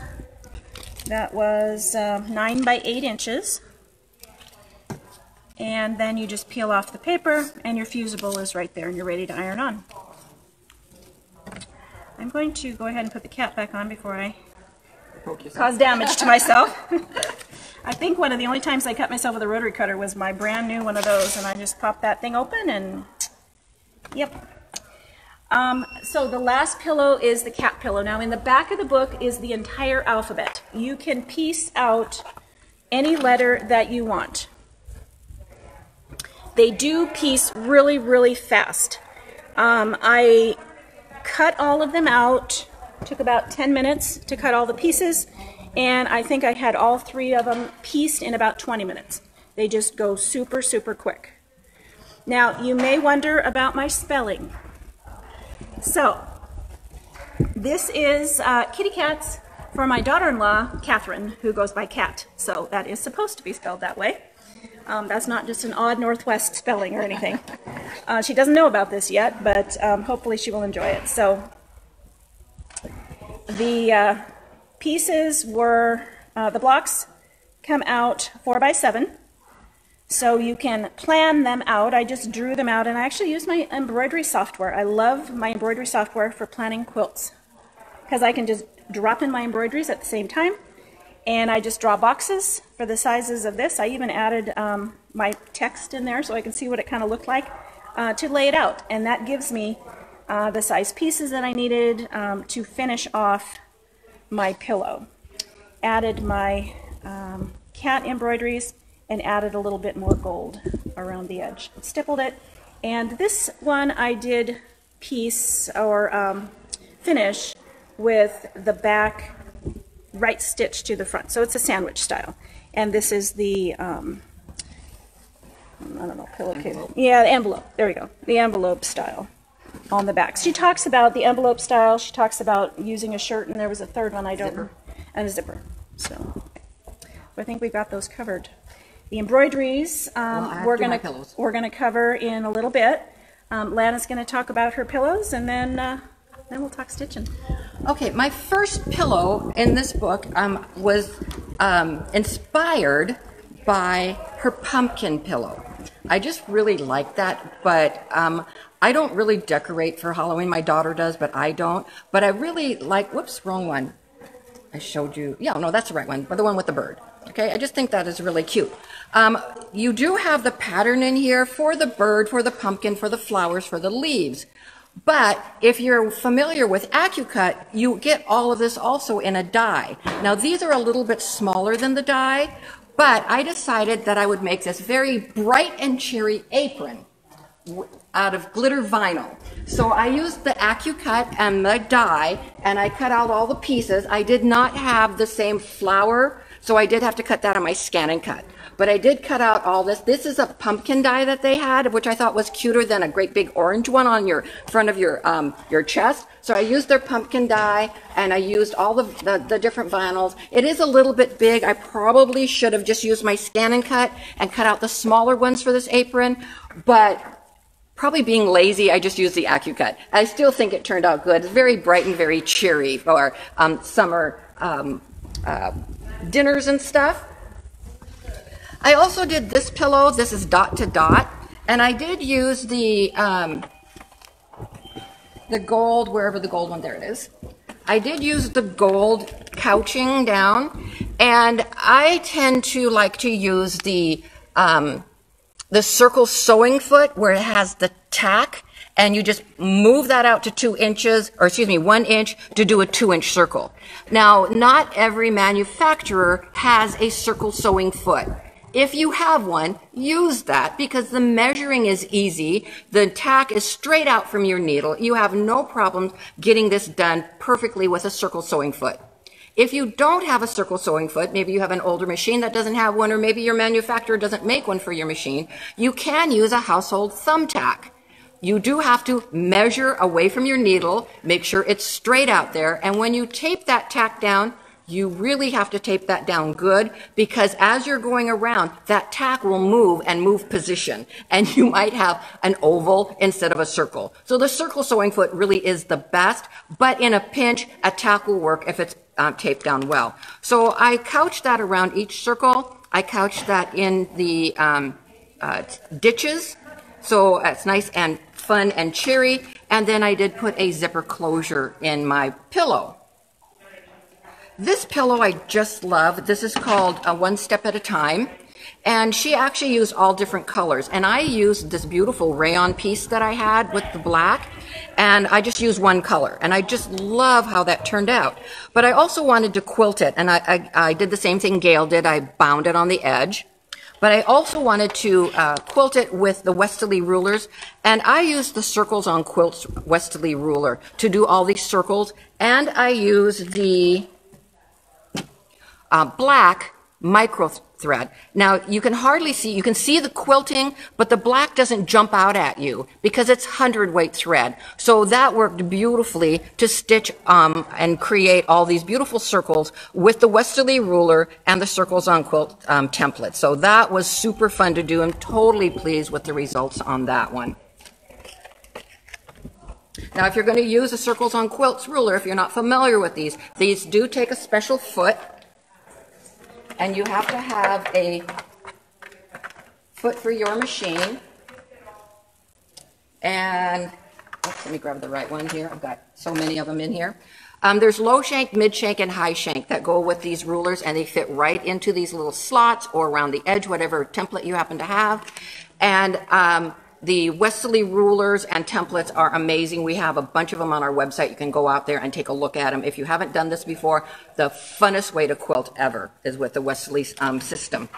That was 9 by 8 inches. And then you just peel off the paper, and your fusible is right there, and you're ready to iron on. I'm going to go ahead and put the cap back on before I cause damage to myself. I think one of the only times I cut myself with a rotary cutter was my brand new one of those, and I just popped that thing open, and yep. So the last pillow is the cat pillow. Now in the back of the book is the entire alphabet. You can piece out any letter that you want. They do piece really, really fast. I cut all of them out. Took about 10 minutes to cut all the pieces, and I think I had all 3 of them pieced in about 20 minutes. They just go super, super quick. Now, you may wonder about my spelling. So, this is kitty cats for my daughter-in-law, Catherine, who goes by Cat. So that is supposed to be spelled that way. That's not just an odd Northwest spelling or anything. She doesn't know about this yet, but hopefully she will enjoy it. So the pieces were, the blocks come out 4 by 7. So you can plan them out. I just drew them out, and I actually use my embroidery software. I love my embroidery software for planning quilts because I can just drop in my embroideries at the same time, and I just draw boxes for the sizes of this. I even added my text in there so I can see what it kind of looked like to lay it out, and that gives me the size pieces that I needed to finish off my pillow. Added my cat embroideries and added a little bit more gold around the edge. Stippled it, and this one I did piece or finish with the back right stitch to the front. So it's a sandwich style. And this is the, I don't know, pillowcase. Yeah, the envelope. There we go. The envelope style on the back. She talks about the envelope style. She talks about using a shirt, and there was a third one I don't know. And a zipper. So I think we got those covered. The embroideries we're gonna cover in a little bit. Lana's gonna talk about her pillows, and then we'll talk stitching. Okay, my first pillow in this book was inspired by her pumpkin pillow. I just really like that, but I don't really decorate for Halloween. My daughter does, but I don't. But I really like, whoops, wrong one. I showed you, yeah, no, that's the right one, but the one with the bird. Okay, I just think that is really cute. You do have the pattern in here for the bird, for the pumpkin, for the flowers, for the leaves. But if you're familiar with AccuCut, you get all of this also in a die. Now, these are a little bit smaller than the die, but I decided that I would make this very bright and cheery apron out of glitter vinyl. So I used the AccuCut and the die, and I cut out all the pieces. I did not have the same flower, so I did have to cut that on my Scan and Cut. But I did cut out all this. This is a pumpkin die that they had, which I thought was cuter than a great big orange one on your front of your chest. So I used their pumpkin die, and I used all the different vinyls. It is a little bit big. I probably should have just used my Scan and Cut out the smaller ones for this apron, but probably being lazy, I just used the AccuCut. I still think it turned out good. It's very bright and very cheery for summer dinners and stuff. I also did this pillow. This is dot to dot, and I did use the gold, wherever the gold one, there it is. I did use the gold couching down, and I tend to like to use the circle sewing foot where it has the tack, and you just move that out to 2 inches, or excuse me, 1 inch to do a 2-inch circle. Now, not every manufacturer has a circle sewing foot. If you have one, use that because the measuring is easy. The tack is straight out from your needle. You have no problem getting this done perfectly with a circle sewing foot. If you don't have a circle sewing foot, maybe you have an older machine that doesn't have one, or maybe your manufacturer doesn't make one for your machine, you can use a household thumbtack. You do have to measure away from your needle, make sure it's straight out there, and when you tape that tack down, you really have to tape that down good, because as you're going around, that tack will move and move position, and you might have an oval instead of a circle. So the circle sewing foot really is the best, but in a pinch, a tack will work if it's taped down well. So I couched that around each circle. I couched that in the ditches, so it's nice and fun and cheery, and then I did put a zipper closure in my pillow. This pillow I just love. This is called One Step at a Time, and she actually used all different colors, and I used this beautiful rayon piece that I had with the black, and I just used one color, and I just love how that turned out. But I also wanted to quilt it, and I did the same thing Gail did. I bound it on the edge, but I also wanted to quilt it with the Westerly rulers, and I used the Circles on Quilts Westerly ruler to do all these circles, and I used the black micro thread. Now you can hardly see, you can see the quilting, but the black doesn't jump out at you because it's 100-weight thread. So that worked beautifully to stitch and create all these beautiful circles with the Westerly ruler and the Circles on Quilt template. So that was super fun to do. I'm totally pleased with the results on that one. Now, if you're going to use a Circles on Quilts ruler, if you're not familiar with these do take a special foot. And you have to have a foot for your machine. And oops, let me grab the right one here. I've got so many of them in here. There's low shank, mid shank, and high shank that go with these rulers, and they fit right into these little slots or around the edge, whatever template you happen to have. And the Westerly rulers and templates are amazing. We have a bunch of them on our website. You can go out there and take a look at them. If you haven't done this before, the funnest way to quilt ever is with the Westerly system.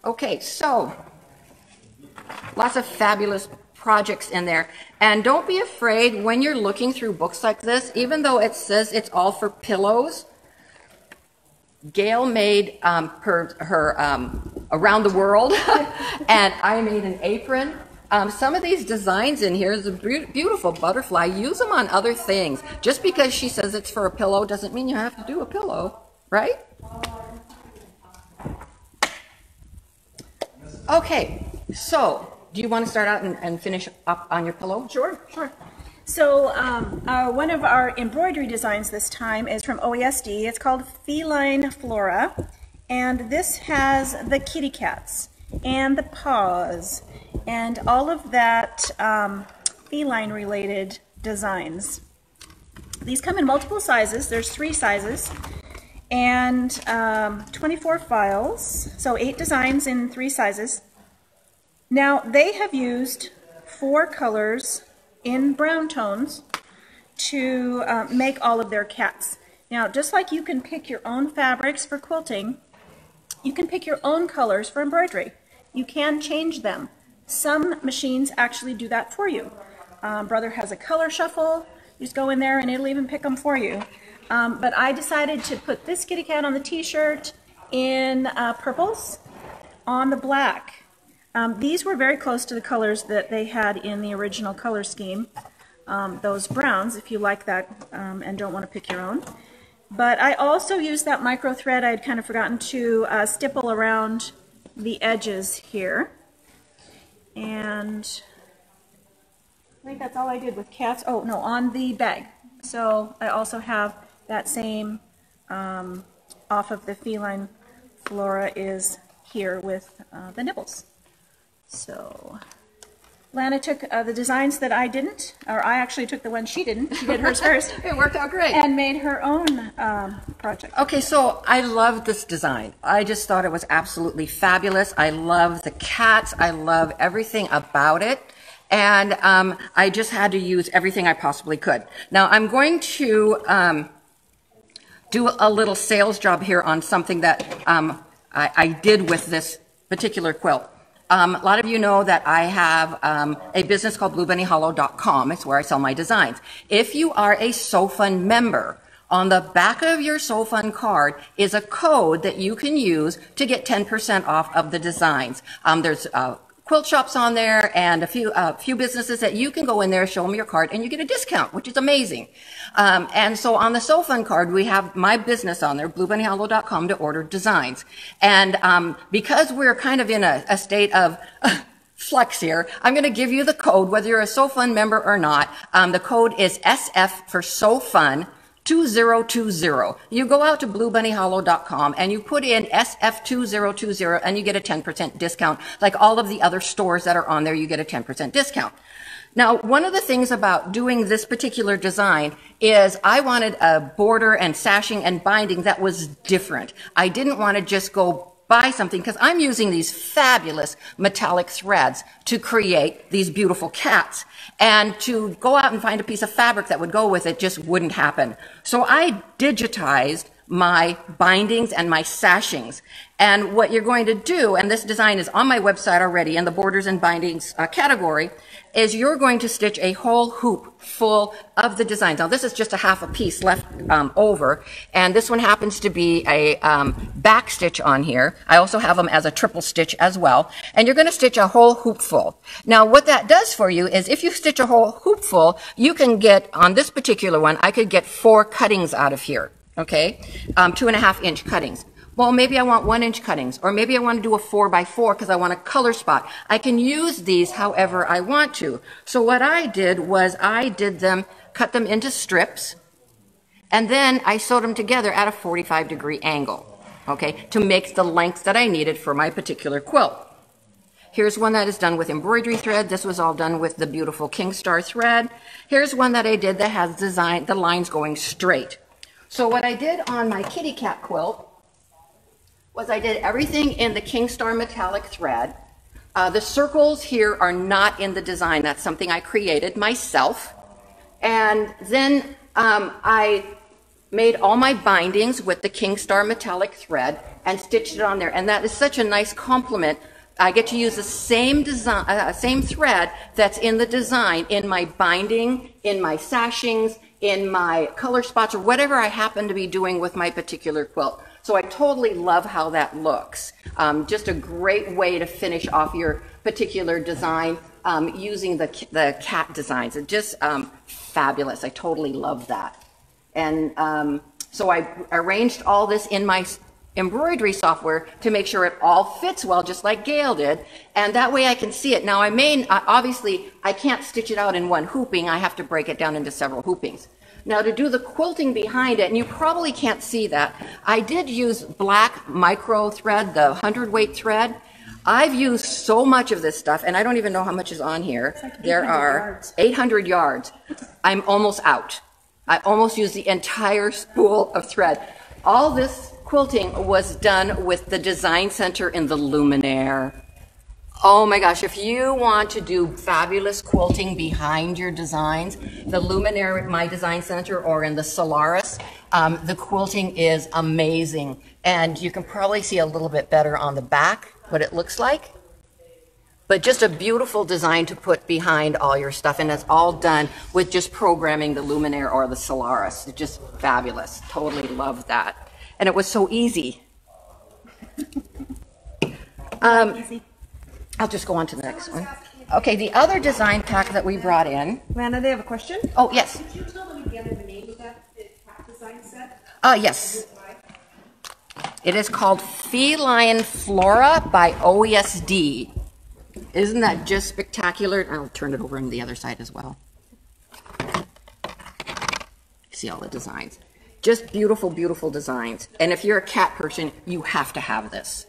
Okay, so lots of fabulous projects in there. And don't be afraid when you're looking through books like this, even though it says it's all for pillows, Gail made her around the world, and I made an apron. Some of these designs in here is a beautiful butterfly. Use them on other things. Just because she says it's for a pillow doesn't mean you have to do a pillow, right? Okay, so do you want to start out and finish up on your pillow? Sure, sure. So one of our embroidery designs this time is from OESD. It's called Feline Flora, and this has the kitty cats and the paws and all of that feline related designs. These come in multiple sizes. There's 3 sizes and 24 files, so 8 designs in 3 sizes. Now they have used 4 colors in brown tones to make all of their cats. Now, just like you can pick your own fabrics for quilting, you can pick your own colors for embroidery. You can change them. Some machines actually do that for you. Brother has a color shuffle. You just go in there and it'll even pick them for you. But I decided to put this kitty cat on the t-shirt in purples on the black. These were very close to the colors that they had in the original color scheme, those browns, if you like that and don't want to pick your own. But I also used that micro thread. I had kind of forgotten to stipple around the edges here. And I think that's all I did with cats. Oh, no, on the bag. So I also have that same off of the Feline Flora is here with the nibbles. So Lana took the designs that I didn't, or I actually took the ones she didn't. She did hers first. It worked out great. And made her own project. Okay, so I love this design. I just thought it was absolutely fabulous. I love the cats. I love everything about it. And I just had to use everything I possibly could. Now I'm going to do a little sales job here on something that I did with this particular quilt. A lot of you know that I have a business called BlueBunnyHollow.com. It's where I sell my designs. If you are a SoFun member, on the back of your SoFun card is a code that you can use to get 10% off of the designs. There's quilt shops on there and a few businesses that you can go in there, show them your card, and you get a discount, which is amazing. And so on the SoFun card, we have my business on there, BlueBunnyHollow.com, to order designs. And because we're kind of in a state of flex here, I'm going to give you the code, whether you're a SoFun member or not. The code is SF for SoFun 2020. You go out to BlueBunnyHollow.com and you put in SF2020 and you get a 10% discount. Like all of the other stores that are on there, you get a 10% discount. Now, one of the things about doing this particular design is I wanted a border and sashing and binding that was different. I didn't want to just go buy something because I'm using these fabulous metallic threads to create these beautiful cats. And to go out and find a piece of fabric that would go with it just wouldn't happen. So I digitized my bindings and my sashings. And what you're going to do, and this design is on my website already in the borders and bindings category, is you're going to stitch a whole hoop full of the designs. Now this is just a half a piece left over, and this one happens to be a back stitch on here. I also have them as a triple stitch as well, and you're going to stitch a whole hoop full. Now what that does for you is if you stitch a whole hoop full, you can get, on this particular one, I could get 4 cuttings out of here, okay, 2.5 inch cuttings. Well, maybe I want 1 inch cuttings, or maybe I want to do a 4 by 4 because I want a color spot. I can use these however I want to. So what I did was cut them into strips, and then I sewed them together at a 45-degree angle, okay, to make the length that I needed for my particular quilt. Here's one that is done with embroidery thread. This was all done with the beautiful King Star thread. Here's one that I did that has the lines going straight. So what I did on my kitty cat quilt was I did everything in the King Star metallic thread. The circles here are not in the design. That's something I created myself. And then I made all my bindings with the King Star metallic thread and stitched it on there. And that is such a nice complement. I get to use the same design, same thread that's in the design in my binding, in my sashings, in my color spots, or whatever I happen to be doing with my particular quilt. So I totally love how that looks. Just a great way to finish off your particular design using the cat designs. It's just fabulous. I totally love that. And so I arranged all this in my embroidery software to make sure it all fits well, just like Gail did. And that way I can see it. Now obviously I can't stitch it out in one hooping. I have to break it down into several hoopings. Now to do the quilting behind it, and you probably can't see that, I did use black micro thread, the 100-weight thread. I've used so much of this stuff, and I don't even know how much is on here. Like there are 800 yards. I'm almost out. I almost used the entire spool of thread. All this quilting was done with the Design Center in the Luminaire. Oh my gosh, if you want to do fabulous quilting behind your designs, the Luminaire at my Design Center or in the Solaris, the quilting is amazing. And you can probably see a little bit better on the back what it looks like. But just a beautiful design to put behind all your stuff, and it's all done with just programming the Luminaire or the Solaris. It's just fabulous. Totally love that. And it was so easy. Easy. I'll just go on to the next one. Okay, the other design pack that we brought in. Lana, they have a question? Oh, yes. Could you tell them again the name of that cat design set? Yes. It is called Feline Flora by OESD. Isn't that just spectacular? I'll turn it over on the other side as well. See all the designs. Just beautiful, beautiful designs. And if you're a cat person, you have to have this,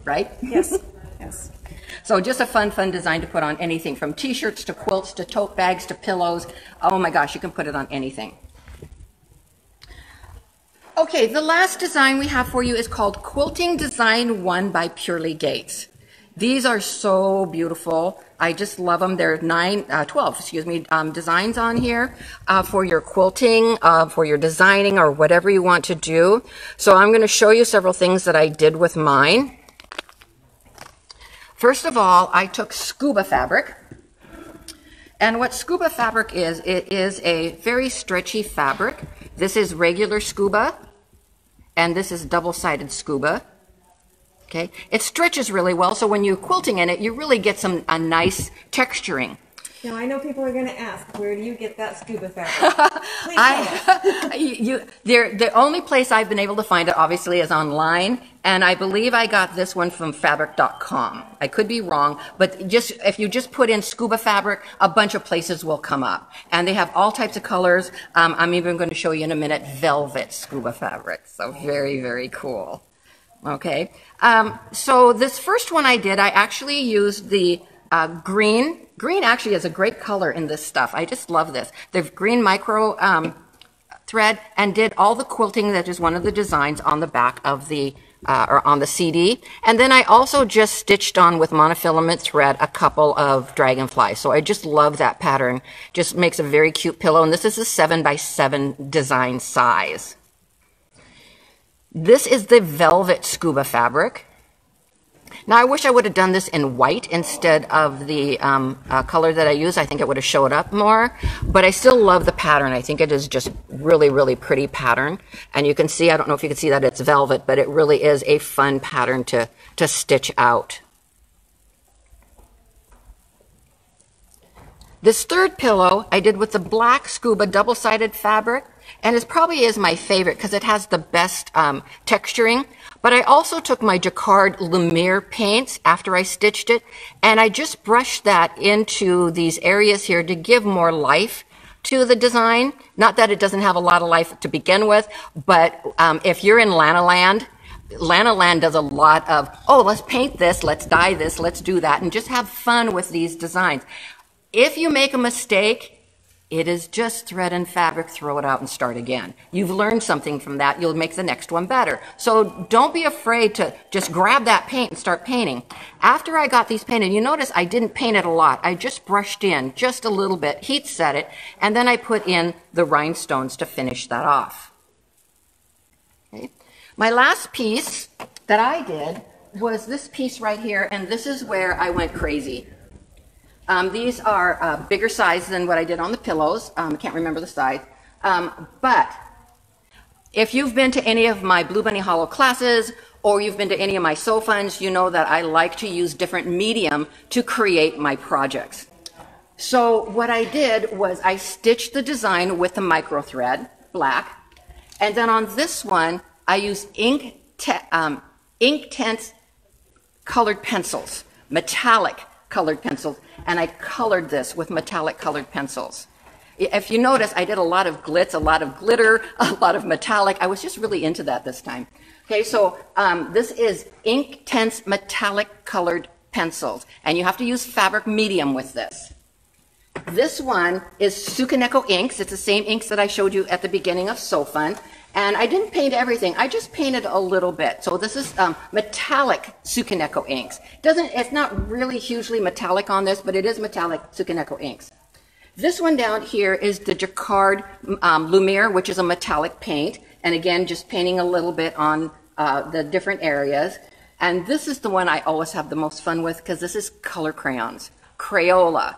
right? Yes. Yes. So just a fun design to put on anything, from t-shirts to quilts to tote bags to pillows. Oh my gosh, you can put it on anything. Okay, the last design we have for you is called Quilting Design 1 by Purely Gates. These are so beautiful. I just love them. There are 12 designs on here for your quilting, for your designing, or whatever you want to do. So I'm going to show you several things that I did with mine. First of all, I took Scuba Fabric. And what Scuba Fabric is, it is a very stretchy fabric. This is regular Scuba, and this is double-sided Scuba. Okay, it stretches really well, so when you're quilting in it, you really get a nice texturing. Now, I know people are going to ask, where do you get that Scuba Fabric? Please tell us. The only place I've been able to find it, obviously, is online, and I believe I got this one from fabric.com. I could be wrong, but if you just put in Scuba Fabric, a bunch of places will come up. And they have all types of colors. I'm even going to show you in a minute velvet Scuba Fabric, so very, very cool. Okay, so this first one I did, I actually used the green. Green actually is a great color in this stuff. I just love this. The green micro thread, and did all the quilting that is one of the designs on the back of the, or on the CD. And then I also just stitched on with monofilament thread a couple of dragonflies. So I just love that pattern. Just makes a very cute pillow. And this is a 7 by 7 design size. This is the velvet scuba fabric. Now, I wish I would have done this in white instead of the color that I use. I think it would have showed up more, but I still love the pattern. I think it is just really, really pretty pattern. And you can see, I don't know if you can see that it's velvet, but it really is a fun pattern to stitch out. This third pillow I did with the black scuba double-sided fabric, and it probably is my favorite because it has the best texturing. But I also took my Jacquard Lumiere paints after I stitched it, and I just brushed that into these areas here to give more life to the design. Not that it doesn't have a lot of life to begin with, but if you're in Lanaland, Lanaland does a lot of, oh, let's paint this, let's dye this, let's do that, and just have fun with these designs. If you make a mistake, it is just thread and fabric, throw it out and start again. You've learned something from that. You'll make the next one better. So don't be afraid to just grab that paint and start painting. After I got these painted, you notice I didn't paint it a lot. I just brushed in just a little bit, heat set it, and then I put in the rhinestones to finish that off. Okay. My last piece that I did was this piece right here, and this is where I went crazy. These are bigger size than what I did on the pillows. I can't remember the size. But if you've been to any of my Blue Bunny Hollow classes or you've been to any of my sew funds, you know that I like to use different medium to create my projects. So what I did was I stitched the design with the micro thread, black, and then on this one I used Inktense colored pencils, metallic colored pencils, and I colored this with metallic colored pencils. If you notice, I did a lot of glitz, a lot of glitter, a lot of metallic. I was just really into that this time. Okay, so this is Inktense metallic colored pencils, and you have to use fabric medium with this. This one is Tsukineko inks. It's the same inks that I showed you at the beginning of Sew Fun. And I didn't paint everything. I just painted a little bit. So this is metallic Tsukineko inks. It's not really hugely metallic on this, but it is metallic Tsukineko inks. This one down here is the Jacquard Lumiere, which is a metallic paint. And again, just painting a little bit on the different areas. And this is the one I always have the most fun with because this is color crayons. Crayola.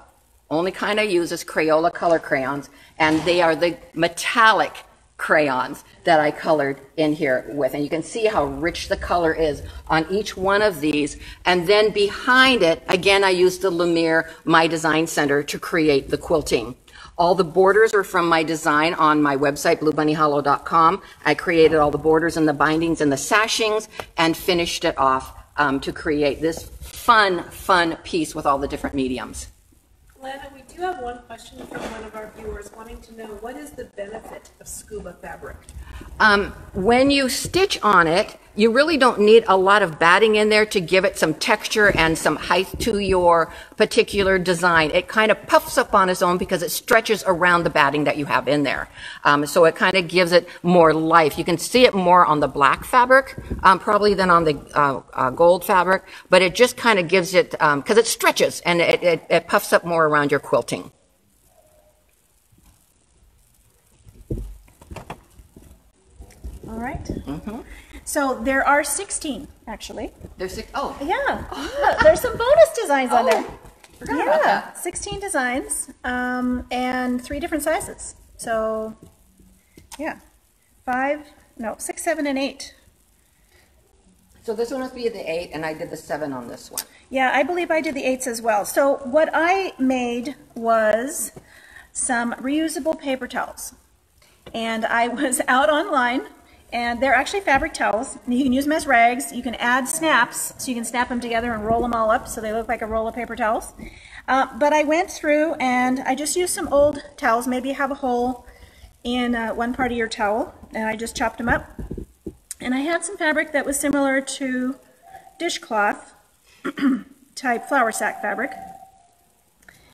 Only kind I use is Crayola color crayons. And they are the metallic crayons that I colored in here with, and you can see how rich the color is on each one of these. And then behind it, again, I used the Lumiere My Design Center to create the quilting. All the borders are from my design on my website, bluebunnyhollow.com. I created all the borders and the bindings and the sashings and finished it off to create this fun piece with all the different mediums. Lana, we do have one question from one of our viewers wanting to know, what is the benefit of scuba fabric? When you stitch on it, you really don't need a lot of batting in there to give it some texture and some height to your particular design. It kind of puffs up on its own because it stretches around the batting that you have in there. So it kind of gives it more life. You can see it more on the black fabric, probably than on the gold fabric, but it just kind of gives it, because it stretches and it puffs up more around your quilting. All right. Mm-hmm. So there are 16, actually. There's 6. Oh. Yeah. Oh. There's some bonus designs on there. Forgot about that. 16 designs and 3 different sizes. So, yeah. 6, 7, and 8. So this one must be the 8, and I did the 7 on this one. Yeah, I believe I did the 8s as well. So what I made was some reusable paper towels. And I was out online, and they're actually fabric towels. You can use them as rags. You can add snaps, so you can snap them together and roll them all up so they look like a roll of paper towels. But I went through and I just used some old towels. Maybe you have a hole in one part of your towel, and I just chopped them up. And I had some fabric that was similar to dishcloth type flour sack fabric.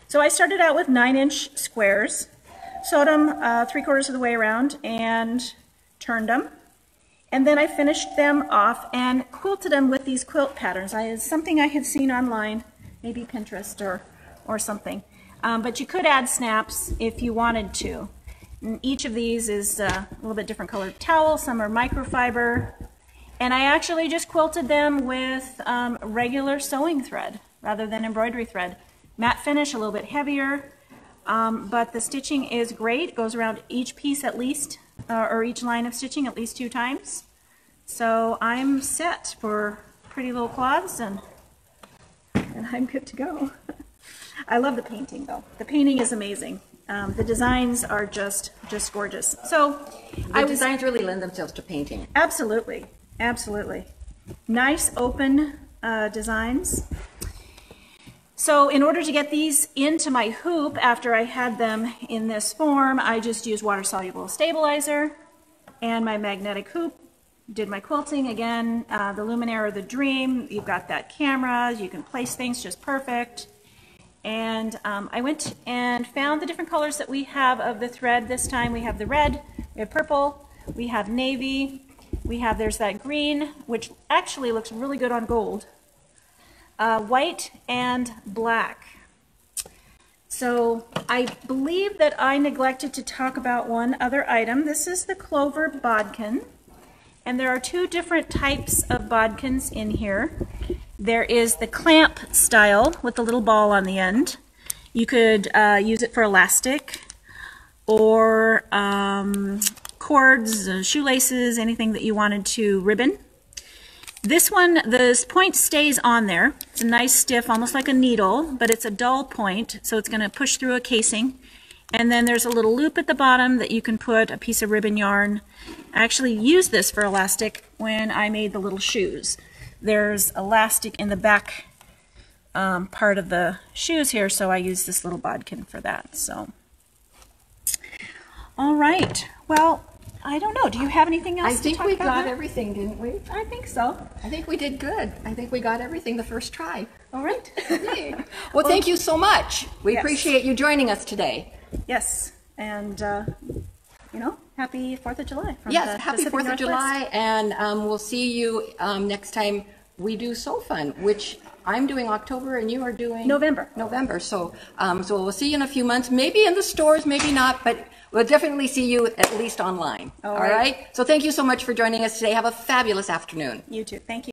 So I started out with 9-inch squares, sewed them 3/4 of the way around, and turned them. And then I finished them off and quilted them with these quilt patterns. It's something I had seen online, maybe Pinterest or something. But you could add snaps if you wanted to. And each of these is a little bit different colored towel. Some are microfiber, And I actually just quilted them with regular sewing thread rather than embroidery thread. Matte finish, a little bit heavier, but the stitching is great. It goes around each piece at least, or each line of stitching at least 2 times. So I'm set for pretty little cloths, and I'm good to go. I love the painting though. The painting is amazing. The designs are just gorgeous. So the designs really lend themselves to painting. Absolutely, absolutely. Nice open designs. So in order to get these into my hoop after I had them in this form, I just used water-soluble stabilizer and my magnetic hoop. Did my quilting again, the Luminaire or the Dream. You've got that camera, you can place things just perfect. And I went and found the different colors that we have of the thread this time. We have the red, we have purple, we have navy, there's that green, which actually looks really good on gold, white and black. So I believe that I neglected to talk about one other item. This is the Clover Bodkin. And there are 2 different types of bodkins in here. There is the clamp style with the little ball on the end. You could use it for elastic or cords, shoelaces, anything that you wanted to ribbon. This one, the point stays on there. It's a nice stiff, almost like a needle, but it's a dull point, so it's going to push through a casing. And then there's a little loop at the bottom that you can put a piece of ribbon yarn. I actually used this for elastic when I made the little shoes. There's elastic in the back part of the shoes here, so I used this little bodkin for that. So, all right. Well, I don't know. Do you have anything else to talk about? I think we got everything, didn't we? I think so. I think we did good. I think we got everything the first try. All right. Well, thank you so much. We Yes. appreciate you joining us today. Yes, and you know, happy 4th of July. From Yes, the happy Pacific 4th of Northwest. July, and we'll see you next time we do Sew Fun, which I'm doing October and you are doing November. So, so we'll see you in a few months, maybe in the stores, maybe not, but we'll definitely see you at least online. All right? So thank you so much for joining us today. Have a fabulous afternoon. You too. Thank you.